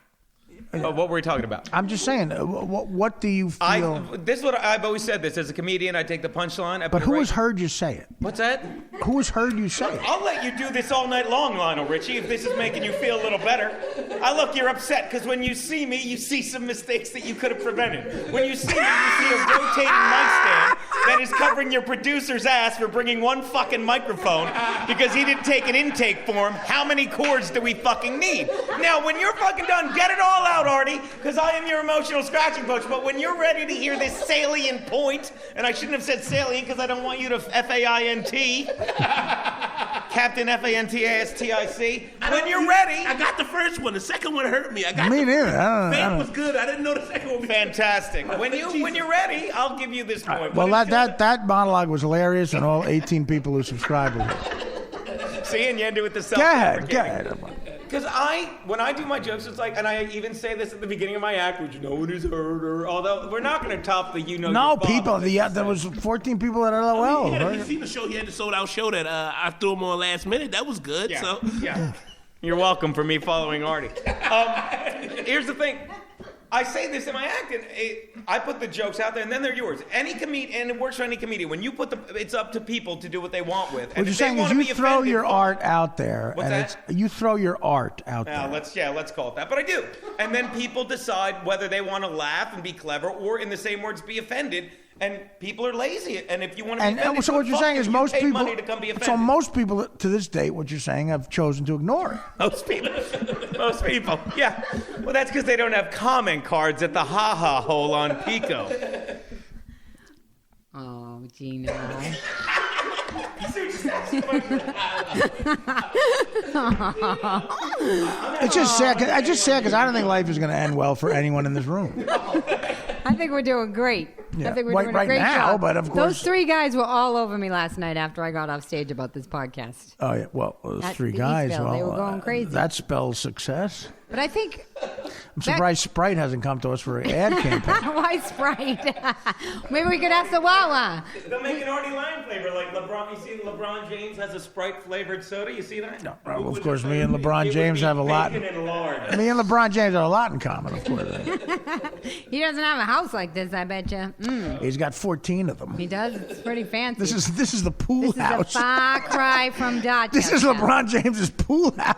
What were we talking about? I'm just saying, what do you feel? This is what I've always said. This as a comedian, I take the punchline. But who has heard you say it? What's that? Who has heard you say it? I'll let you do this all night long, Lionel Richie, if this is making you feel a little better. Look, you're upset because when you see me, you see some mistakes that you could have prevented. When you see me, you see a rotating mic stand that is covering your producer's ass for bringing one fucking microphone because he didn't take an intake form. How many cords do we fucking need? Now, when you're fucking done, get it all out, Artie, because I am your emotional scratching post. But when you're ready to hear this salient point, and I shouldn't have said salient because I don't want you to F-A-I-N-T, Captain F-A-N-T-A-S-T-I-C. When you're ready... I got the first one. The second one hurt me. Me neither. Fame was good. I didn't know the second one was fantastic. When you're ready, I'll give you this point. Well, that monologue was hilarious, and all 18 people who subscribed were. See, and you end it with the self. Go ahead. Because when I do my jokes, it's like, and I even say this at the beginning of my act, would you know it is her? Although we're not going to top the No, people. There was 14 people at LOL. You seen the show? He had the sold out show that I threw him on last minute. That was good. Yeah. So yeah, you're welcome for me following Artie. Here's the thing. I say this in my act, and I put the jokes out there, and then they're yours. Any comedian, and it works for any comedian. When you put it's up to people to do what they want with. What you're saying is you throw your art out there. What's that? You throw your art out there. Let's call it that. But I do. And then people decide whether they want to laugh and be clever, or in the same words, be offended. And people are lazy. And if you want to be offended, so what you're saying is most people. Money to come be offended. So most people to this date, what you're saying, have chosen to ignore it. Most people. Yeah. Well, that's because they don't have comment cards at the ha-ha hole on Pico. Oh, Gino. It's just sad. Because I don't think life is going to end well for anyone in this room. I think we're doing great. Yeah. I think we're doing a great now, job. but of course, those three guys were all over me last night after I got off stage about this podcast. Oh yeah, well, those At three the guys. Eastville, Well, they were going crazy. That spells success. But I think I'm surprised Sprite hasn't come to us for an ad campaign. why Sprite? Maybe we could ask the Wawa. They'll make an Artie Lang flavor, like LeBron. You see, LeBron James has a Sprite flavored soda. You see that? No, of course, me and LeBron James have a lot. Bacon and lard. Me and LeBron James have a lot in common, of course. He doesn't have a house like this, I bet you. He's got 14 of them. He does. It's pretty fancy. This is the pool This house. is a far cry from Dorchester. This is LeBron James's pool house.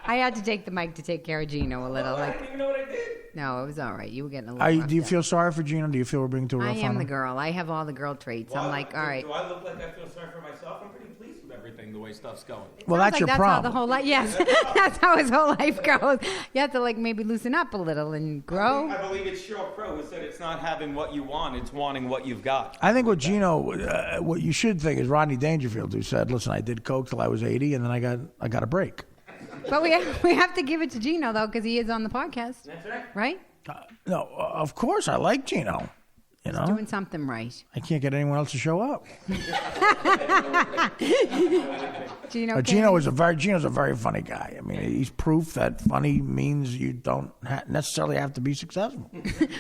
I had to take the mic to take care of Gino a little. I didn't even know what I did. No, it was all right. You were getting a little. Do you roughed feel up. sorry for Gino? Do you feel we're being too rough I on am him? the girl. I have all the girl traits. I'm like, all right. Do I look like I feel sorry for myself? I'm pretty pleased with everything, the way stuff's going. Well, Sounds that's your like problem. That's how the whole life. Yes, that's how his whole life goes. You have to maybe loosen up a little and grow. I believe it's Sheryl Crow who said it's not having what you want, it's wanting what you've got. I think what Gino, what you should think is Rodney Dangerfield, who said, "Listen, I did coke till I was 80, and then I got a break." But we have to give it to Gino though, because he is on the podcast. That's right. Right? No, of course I like Gino. You know, Doing something right. I can't get anyone else to show up. Gino. Gino's a very funny guy. I mean, he's proof that funny means you don't necessarily have to be successful.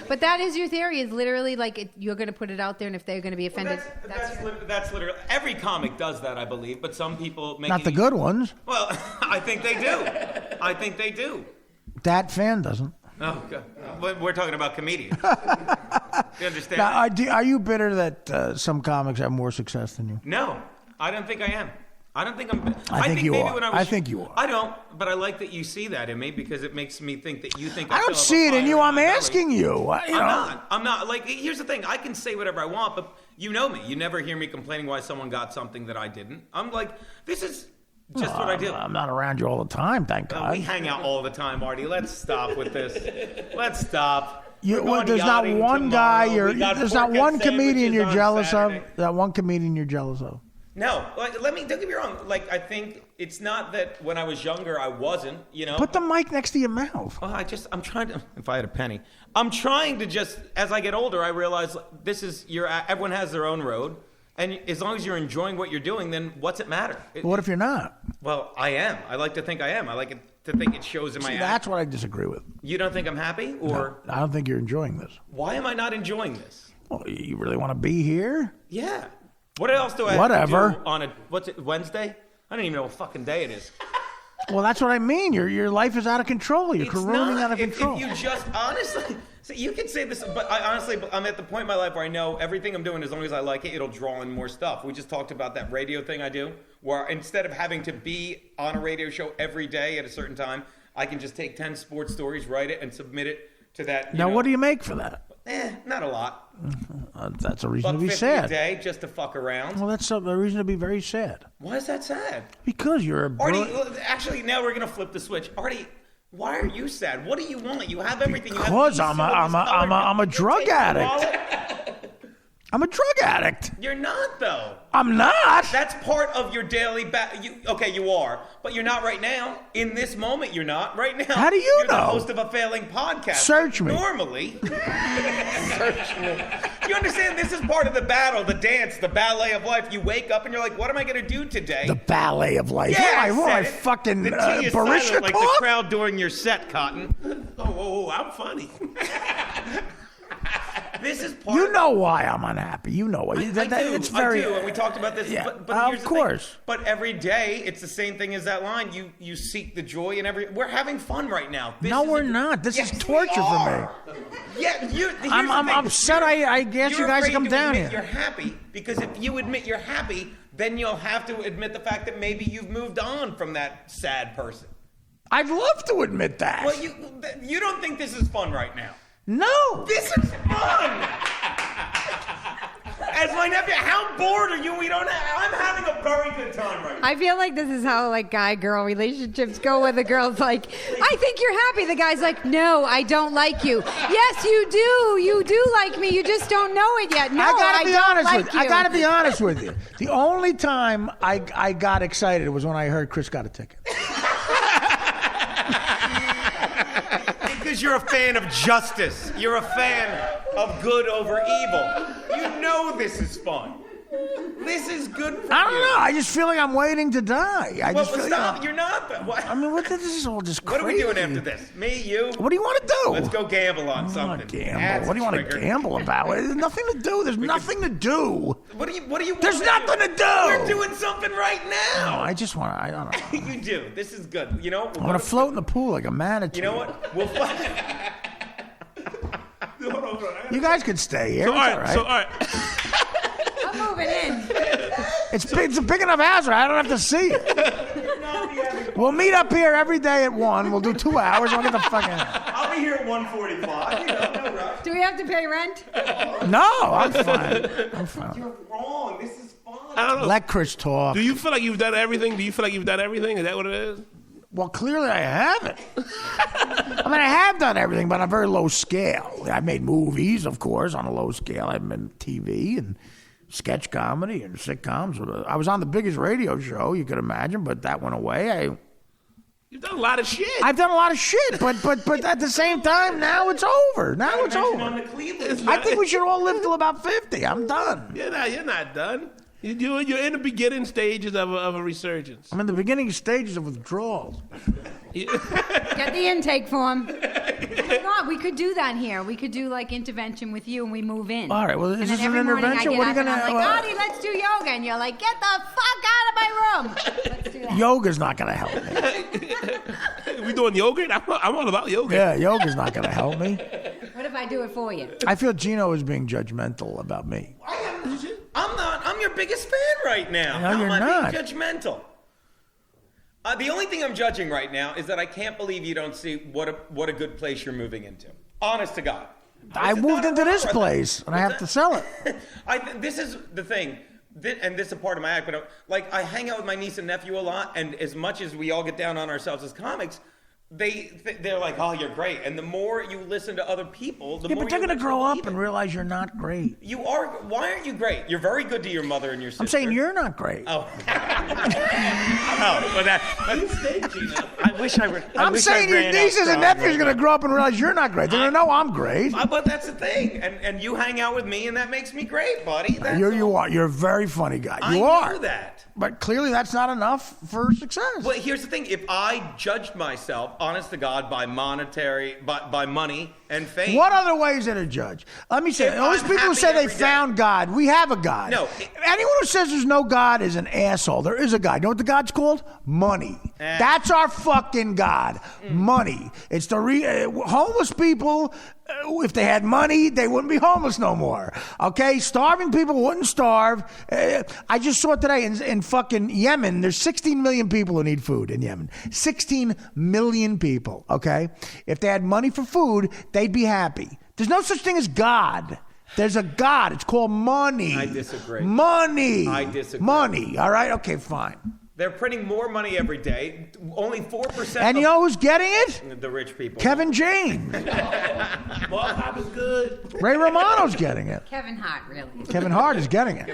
But that is your theory. Is literally you're going to put it out there, and if they're going to be offended, That's literally every comic does that, I believe. But some people make Not the good ones. Well, I think they do. That fan doesn't. Oh, God. But we're talking about comedians. You understand? Now, are you bitter that some comics have more success than you? No, I don't think I am. I don't think I'm. I think you maybe are. When I think you are. I don't, but I like that you see that in me because it makes me think that you think. I don't see it in you. I'm asking you. I'm not. Like, here's the thing. I can say whatever I want, but you know me. You never hear me complaining why someone got something that I didn't. I'm like, this is just what I do. I'm not around you all the time, thank God. We hang out all the time, Artie. Let's stop with this. Let's stop. There's not one guy there's not one comedian you're jealous of. That one comedian you're jealous of. No, don't get me wrong. Like, I think it's not that when I was younger I wasn't, Put the mic next to your mouth. Oh, I'm trying to, if I had a penny, I'm trying to just, as I get older, I realize everyone has their own road. And as long as you're enjoying what you're doing, then what's it matter? What if you're not? Well, I am. I like to think I am. I like to think it shows in my act. That's what I disagree with. You don't think I'm happy? Or no, I don't think you're enjoying this. Why am I not enjoying this? Well, you really want to be here? Yeah. What else do I have to do on Wednesday? I don't even know what fucking day it is. Well, that's what I mean. Your life is out of control. You're careening out of control. If you just honestly, so you can say this, but I'm at the point in my life where I know everything I'm doing, as long as I like it, it'll draw in more stuff. We just talked about that radio thing I do, where instead of having to be on a radio show every day at a certain time, I can just take 10 sports stories, write it, and submit it to that. Now, what do you make for that? Not a lot. That's a reason to be $1.50 sad. a day just to fuck around. Well, that's a reason to be very sad. Why is that sad? Because you're a Artie, actually, now we're gonna flip the switch. Artie, why are you sad? What do you want? You have everything. Because I'm a drug addict. I'm a drug addict. You're not, though. I'm not. That's part of your daily you are, but you're not right now. In this moment, you're not right now. How do you you're know? The host of a failing podcast. Search me. Normally. Search me. You understand? This is part of the battle, the dance, the ballet of life. You wake up and you're like, what am I going to do today? The ballet of life. Yeah, I fucking the T is silent, like the talk? crowd during your set, Cotton. Oh, I'm funny. This is part. You know why I'm unhappy. You know why. I do. And we talked about this. Yeah, but of course. But every day, it's the same thing as that line. You seek the joy in every. We're having fun right now. We're not. This is torture for me. Yeah, I'm upset. I guess you guys to come down here. You're happy because if you admit you're happy, then you'll have to admit the fact that maybe you've moved on from that sad person. I'd love to admit that. Well, you don't think this is fun right now. No. This is fun! As my nephew, how bored are you? I'm having a very good time right now. I feel like this is how guy-girl relationships go, where the girl's like, I think you're happy. The guy's like, no, I don't like you. Yes, you do. You do like me. You just don't know it yet. No, I don't like you. I gotta be honest with you. The only time I got excited was when I heard Chris got a ticket. Because you're a fan of justice. You're a fan of good over evil. You know this is fun. This is good for you. I don't know. I just feel like I'm waiting to die. Stop. You're not. What? I mean, this is all just crazy. What are we doing after this? Me, you? What do you want to do? Let's go gamble on something. Gamble. What do you want to gamble about? There's nothing to do. There's nothing to do. What do you want? There's nothing to do. We're doing something right now. No, I just want to. I don't know. You do. This is good. You know? I want to float in the pool like a manatee. You know what? We'll float. You guys could stay here. All right. I'm moving in. It's a big enough house where I don't have to see it. We'll meet up here every day at 1. We'll do 2 hours. We'll get the fuck out. I'll be here at 1:45. No rush. Do we have to pay rent? No, I'm fine. You're wrong. This is fun. I don't know. Let Chris talk. Do you feel like you've done everything? Is that what it is? Well, clearly I haven't. I mean, I have done everything, but on a very low scale. I've made movies, of course, on a low scale. I've been TV and sketch comedy and sitcoms. I was on the biggest radio show you could imagine, but that went away. You've done a lot of shit. I've done a lot of shit, but at the same time, now it's over. Now it's over. I think we should all live till about 50. I'm done. You're not done. You're in the beginning stages of a resurgence. I'm in the beginning stages of withdrawals. Get the intake form. God, we could do that here. We could do intervention with you and we move in. All right, well, is this an intervention? What are you going to... I'm like, Artie, let's do yoga. And you're like, get the fuck out of my room. Let's do that. Yoga's not going to help me. We doing yoga? I'm all about yoga. Yeah, yoga's not going to help me. What if I do it for you? I feel Gino is being judgmental about me. I'm not. I'm your biggest fan right now. No, you're not. Being judgmental. The only thing I'm judging right now is that I can't believe you don't see what a good place you're moving into. Honest to God. I moved into this place, and I have to sell it. This is the thing, and this is a part of my act, but I hang out with my niece and nephew a lot, and as much as we all get down on ourselves as comics, they're like, oh, you're great. And the more you listen to other people, the more but they're you going to grow up believe and it. realize you're not great. You are. Why aren't you great? You're very good to your mother and your sister. I'm saying you're not great. Oh. I wish I were. I'm saying your nieces and nephews are going to grow up and realize you're not great. They're going to know I'm great. But that's the thing. And you hang out with me, and that makes me great, buddy. That's You are. You're a very funny guy. I You are. knew that. But clearly that's not enough for success. Well, here's the thing. If I judged myself, honest to God, by money and fame. What other way is there to judge? Let me say, If all these I'm people who happy say they every day. found God, we have a God. No. Anyone who says there's no God is an asshole. There is a God. You know what the God's called? Money. That's our fucking God. Money. It's the homeless people. If they had money, they wouldn't be homeless no more. Okay? Starving people wouldn't starve. I just saw today in fucking Yemen, there's 16 million people who need food in Yemen. 16 million people, okay? If they had money for food, they'd be happy. There's no such thing as God. There's a God. It's called money. I disagree. Money. I disagree. Money. All right? Okay, fine. They're printing more money every day. Only 4%. And you know who's getting it? The rich people. Kevin James. Bob Hop is good. Ray Romano's getting it. Kevin Hart, really. Kevin Hart is getting it.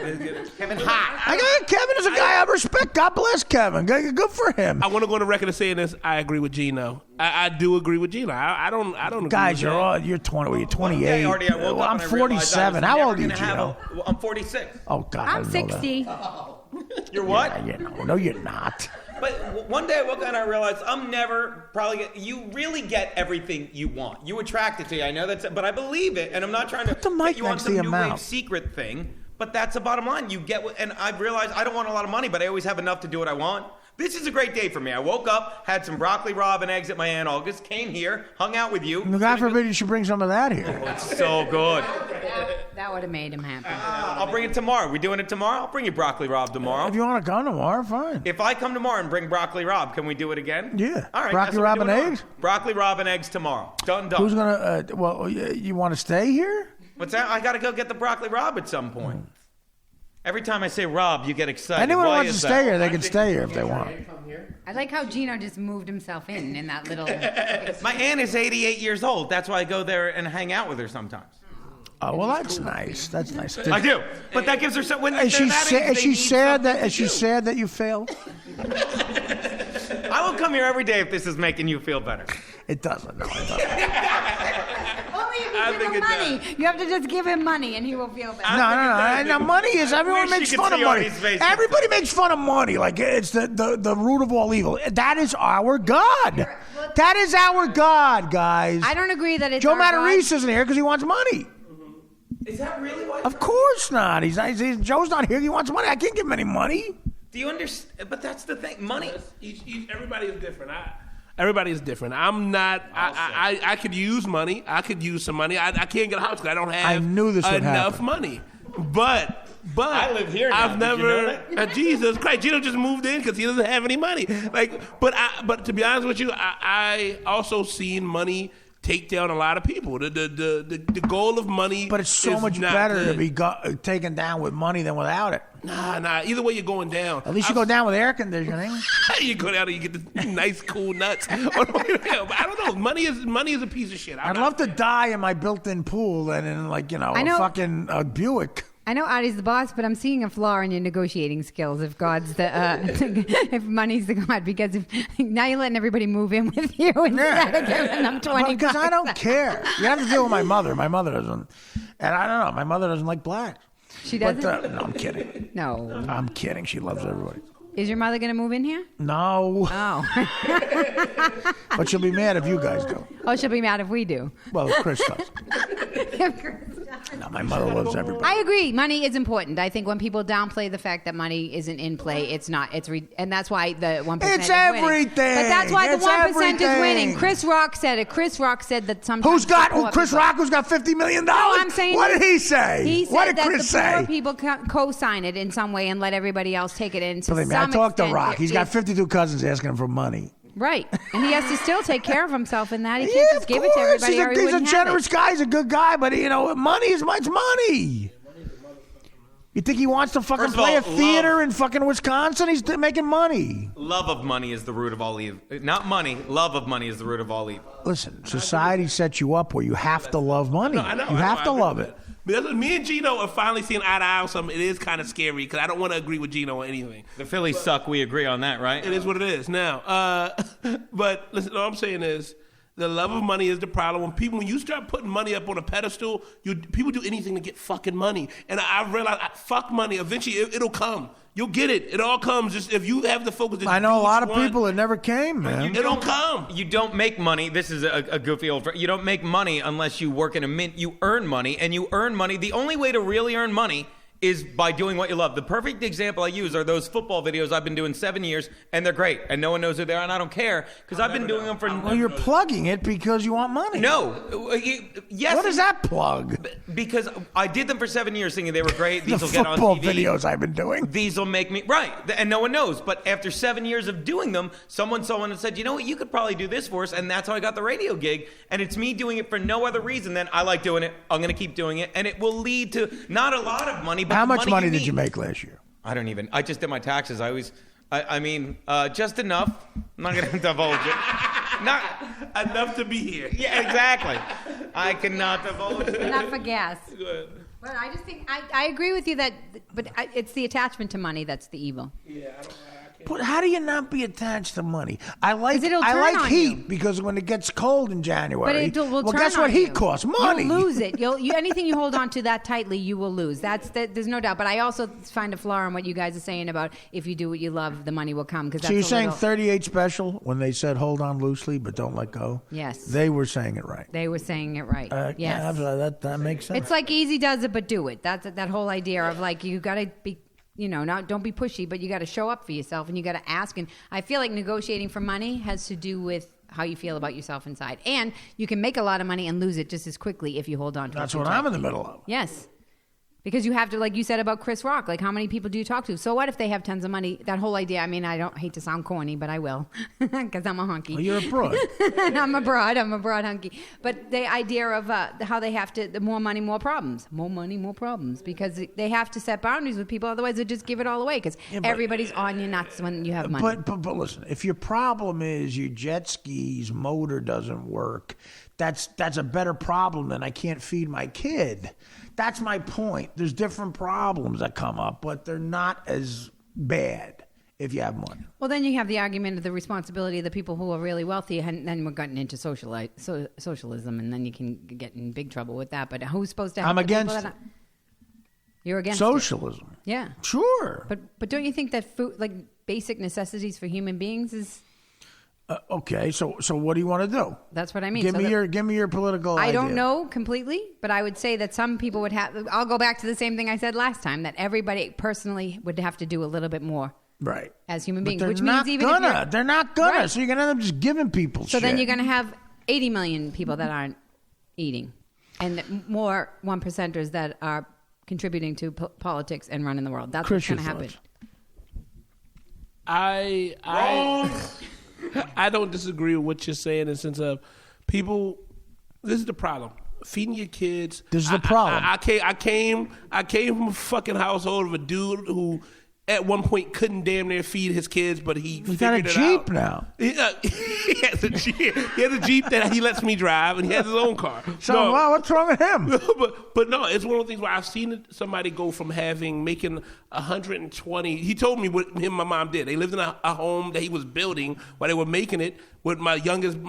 Kevin Hart. Kevin is a guy I respect. God bless Kevin. Good for him. I want to go on the record of saying this. I agree with Gino. I do agree with Gino. I don't agree Guys, with that. you're 20. Well, you're One 28. day, Artie, I woke up I'm and I realized I was 47. How never old are you, gonna have Gino? I'm 46. Oh God, I I'm didn't know that. 60. You're what? Yeah, no, you're not. But one day I woke up and I realized I'm never you really get everything you want. You attract it to you. I know that's, but I believe it, and I'm not trying to Put the mic get you on next to some your new mouth. wave secret thing. But that's the bottom line. You get, and I've realized I don't want a lot of money, but I always have enough to do what I want. This is a great day for me. I woke up, had some broccoli rabe and eggs at my Aunt August, came here, hung out with you. God forbid you should bring some of that here. It's so good. That would have made him happy. I'll bring it tomorrow. We doing it tomorrow? I'll bring you broccoli rabe tomorrow. If you want to come tomorrow, fine. If I come tomorrow and bring broccoli rabe, can we do it again? Yeah. All right. Broccoli that's what rabe we're and doing tomorrow. eggs? Broccoli rabe and eggs tomorrow. Done. Who's gonna? You want to stay here? What's that? I got to go get the broccoli rabe at some point. Every time I say Rob, you get excited. Anyone who Why wants to is stay that? here, they can stay here if they want. I like how Gino just moved himself in that little. My aunt is 88 years old. That's why I go there and hang out with her sometimes. Oh well, that's nice. That's nice. I do, but that gives her some. When Is they're she that age, sad? Is they she need sad that? something Is to she do. sad that you failed? I will come here every day if this is making you feel better. It doesn't. No, it doesn't. Only if I you give think him it money. You have to just give him money and he will feel better. No. Money is. Everyone wish makes you could fun of see money. Artie's face. Everybody makes fun of money. Like it's the root of all evil. That is our God. That is our God, guys. I don't agree that it's Joe our God. Matarese isn't here because he wants money. Is that really why? Of course not. He's not. Joe's not here. He wants money. I can't give him any money. Do you understand? But that's the thing. Money. Everybody is different. Everybody is different. I'm not. I could use money. I could use some money. I can't get a house because I don't have I knew this would enough happen. money. But I live here now. I've Did never. you know that? Jesus Christ, Gino just moved in because he doesn't have any money. But to be honest with you, I also seen money take down a lot of people. The goal of money. But it's so is much not better to good. be taken down with money than without it. Nah. Either way, you're going down. At least you go down with air conditioning. You go down and you get the nice, cool nuts. But I don't know. Money is a piece of shit. I'd love to die in my built-in pool and in I know- a fucking Buick. I know Artie's the boss, but I'm seeing a flaw in your negotiating skills. If God's the, if money's the God, because now you're letting everybody move in with you instead of giving them 20. Because I don't care. You have to deal with my mother. My mother doesn't, and I don't know. My mother doesn't like blacks. She But doesn't. no, I'm kidding. No. I'm kidding. She loves everybody. Is your mother going to move in here? No, Oh. but she'll be mad if you guys do. Oh, she'll be mad if we do. Well, if Chris does. No, my mother loves everybody. I agree. Money is important. I think when people downplay the fact that money isn't in play, it's not. And that's why the 1% It's is winning. everything. But that's why It's the 1% is everything. winning. Chris Rock said it. Chris Rock said that sometimes Who's got the poor Chris people- Rock? Who's got $50 million? No, I'm saying. What did he say? He said what did that Chris the poor say? people co-sign it in some way and let everybody else take it in. To Believe me, I some talked to extent, Rock. He's got it's- 52 cousins asking him for money. Right, and he has to still take care of himself in that. He can't Yeah, just of give it to course. everybody. or he He's a wouldn't have generous it. guy. He's a good guy, but money is much money. You think he wants to fucking First of play all, a theater love. in fucking Wisconsin? He's making money. Love of money is the root of all evil. Not money. Love of money is the root of all evil. Listen, society sets you up where you have to love money. No, I know. You have to love it. Because me and Gino are finally seeing eye to eye on something. It is kind of scary because I don't want to agree with Gino on anything. The Phillies suck. We agree on that, right? It is what it is now. But listen, all I'm saying is the love of money is the problem. When you start putting money up on a pedestal, people do anything to get fucking money. And I realize, fuck money. Eventually, it'll come. You'll get it. It all comes. Just if you have the focus. I know a lot of people that never came, man. It'll come. You don't make money. This is a goofy old phrase. You don't make money unless you work in a mint. You earn money, and you earn money. The only way to really earn money is by doing what you love. The perfect example I use are those football videos I've been doing 7 years, and they're great, and no one knows who they are, and I don't care, because I've been doing them for... Well, you're plugging it because you want money. No. Yes. What is that plug? Because I did them for 7 years thinking they were great. These The will get on football TV. videos I've been doing. These will make me... Right. And no one knows. But after 7 years of doing them, someone saw one and said, you know what, you could probably do this for us, and that's how I got the radio gig. And it's me doing it for no other reason than I like doing it, I'm going to keep doing it, and it will lead to not a lot of money, but How the much money did need. you make last year? I just did my taxes. I mean, just enough. I'm not going to divulge it. Not Enough to be here. Yeah, exactly. I cannot divulge it. Not for gas. Good. But I just think I agree with you that, it's the attachment to money that's the evil. Yeah, I can't. But how do you not be attached to money? I like 'Cause it'll turn on heat you. because when it gets cold in January, But will well, turn guess what on heat you. costs? Money. You'll lose it. Anything you hold on to that tightly, you will lose. There's no doubt. But I also find a flaw in what you guys are saying about if you do what you love, the money will come. So you're saying 38 special when they said hold on loosely but don't let go? Yes. They were saying it right. They were saying it right. Yeah, Yes. that makes sense. It's like easy does it, but do it. That's that whole idea of like you got to be, don't be pushy, but you got to show up for yourself and you got to ask. And I feel like negotiating for money has to do with how you feel about yourself inside. And you can make a lot of money and lose it just as quickly if you hold on to it. That's too what tight. I'm in the middle of. Yes. Because you have to, like you said about Chris Rock, like how many people do you talk to? So what if they have tons of money? That whole idea, I mean, I don't hate to sound corny, but I will because I'm a hunky. Well, you're a broad. I'm a broad hunky. But the idea of how they have to, the more money, more problems. More money, more problems. Because they have to set boundaries with people. Otherwise, they just give it all away because everybody's on your nuts when you have money. But listen, if your problem is your jet ski's motor doesn't work, that's a better problem than I can't feed my kid. That's my point. There's different problems that come up, but they're not as bad if you have money. Well, then you have the argument of the responsibility of the people who are really wealthy, and then we're getting into socialism, and then you can get in big trouble with that. But who's supposed to help I'm the people against that You're against socialism. It. Yeah. Sure. But don't you think that food, like basic necessities for human beings, is Okay, so what do you want to do? that's what I mean. Give So me that- your political I idea. don't know completely, but I would say that some people would have. I'll go back to the same thing I said last time, that everybody personally would have to do a little bit more Right. as human But beings, they're which not means even gonna. if you're, They're not gonna. Right. So you're gonna end up just giving people so shit. then you're going to have 80 million people that aren't eating, and more 1%ers that are contributing to politics and running the world. That's Chris, what's going to your happen. thoughts? I don't disagree with what you're saying in the sense of people. This is the problem. Feeding your kids. This is the problem. I came from a fucking household of a dude who at one point couldn't damn near feed his kids, but he got a figured it Jeep out. now. He has a Jeep. He has a Jeep that he lets me drive, and he has his own car. So No. wow, what's wrong with him? but no, it's one of those things where I've seen somebody go from making 120. He told me what him and my mom did. They lived in a home that he was building while they were making it with my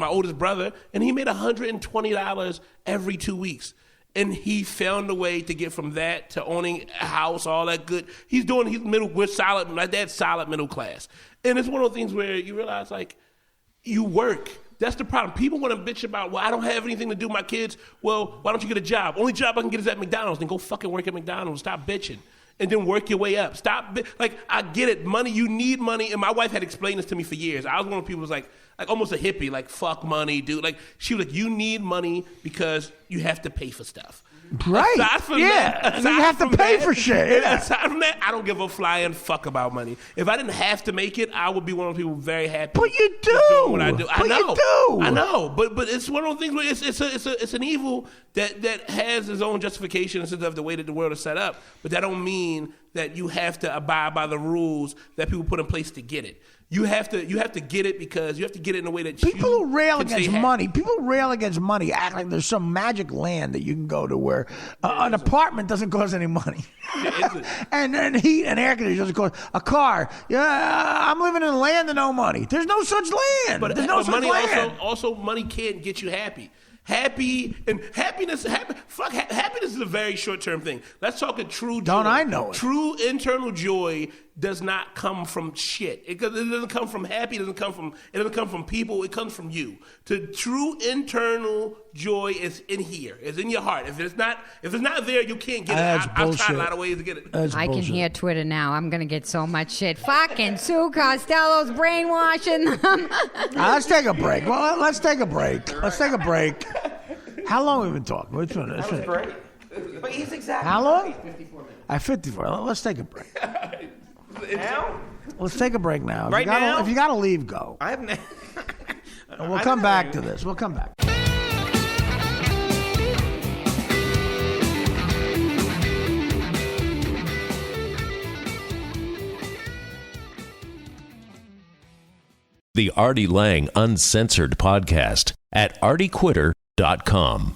oldest brother, and he made $120 every 2 weeks. And he found a way to get from that to owning a house, all that good. He's middle. We're solid. My dad's solid middle class, and it's one of those things where you realize like you work. That's the problem. People want to bitch about, well, I don't have anything to do with my kids. Well, why don't you get a job? Only job I can get is at McDonald's. Then go fucking work at McDonald's. Stop bitching. And then work your way up. Like, I get it. Money, you need money. And my wife had explained this to me for years. I was one of the people who was like almost a hippie, like, fuck money, dude. Like, she was like, you need money because you have to pay for stuff. Right. Aside from Yeah. that, And you have to from pay that- for shit. Yeah. Aside from that, I don't give a flying fuck about money. If I didn't have to make it, I would be one of those people very happy. But you do. with doing what I do. I But know. you do. I know. But it's one of those things where it's an evil that has its own justification in terms of the way that the world is set up. But that don't mean that you have to abide by the rules that people put in place to get it. You have to get it because you have to get it in a way that People you who rail can stay against happy. money, people who rail against money act like there's some magic land that you can go to where an apartment doesn't cost any money. and heat and air conditioning doesn't cost a car. Yeah, I'm living in a land of no money. There's no such land. But there's no such money land. also money can't get you happy. Happiness is a very short-term thing. Let's talk a true joy. Don't I know it? True internal joy does not come from shit. It doesn't come from happy. It doesn't come from people. It comes from you. The true internal joy is in here. It's in your heart. If it's not there, you can't get That's it. I've tried bullshit. a lot of ways to get it. That's I can bullshit. hear Twitter now. I'm gonna get so much shit. Fucking Sue Costello's brainwashing them. Let's take a break. Well, let's take a break. Let's take a break. How long have we been talking? Which one? That was great. But he's exactly How long? right. 54 minutes. At 54. Let's take a break. Now? Let's take a break now. Right now? If you gotta leave, go. I haven't. And we'll come back to this. We'll come back. The Artie Lang Uncensored Podcast at artiequitter.com.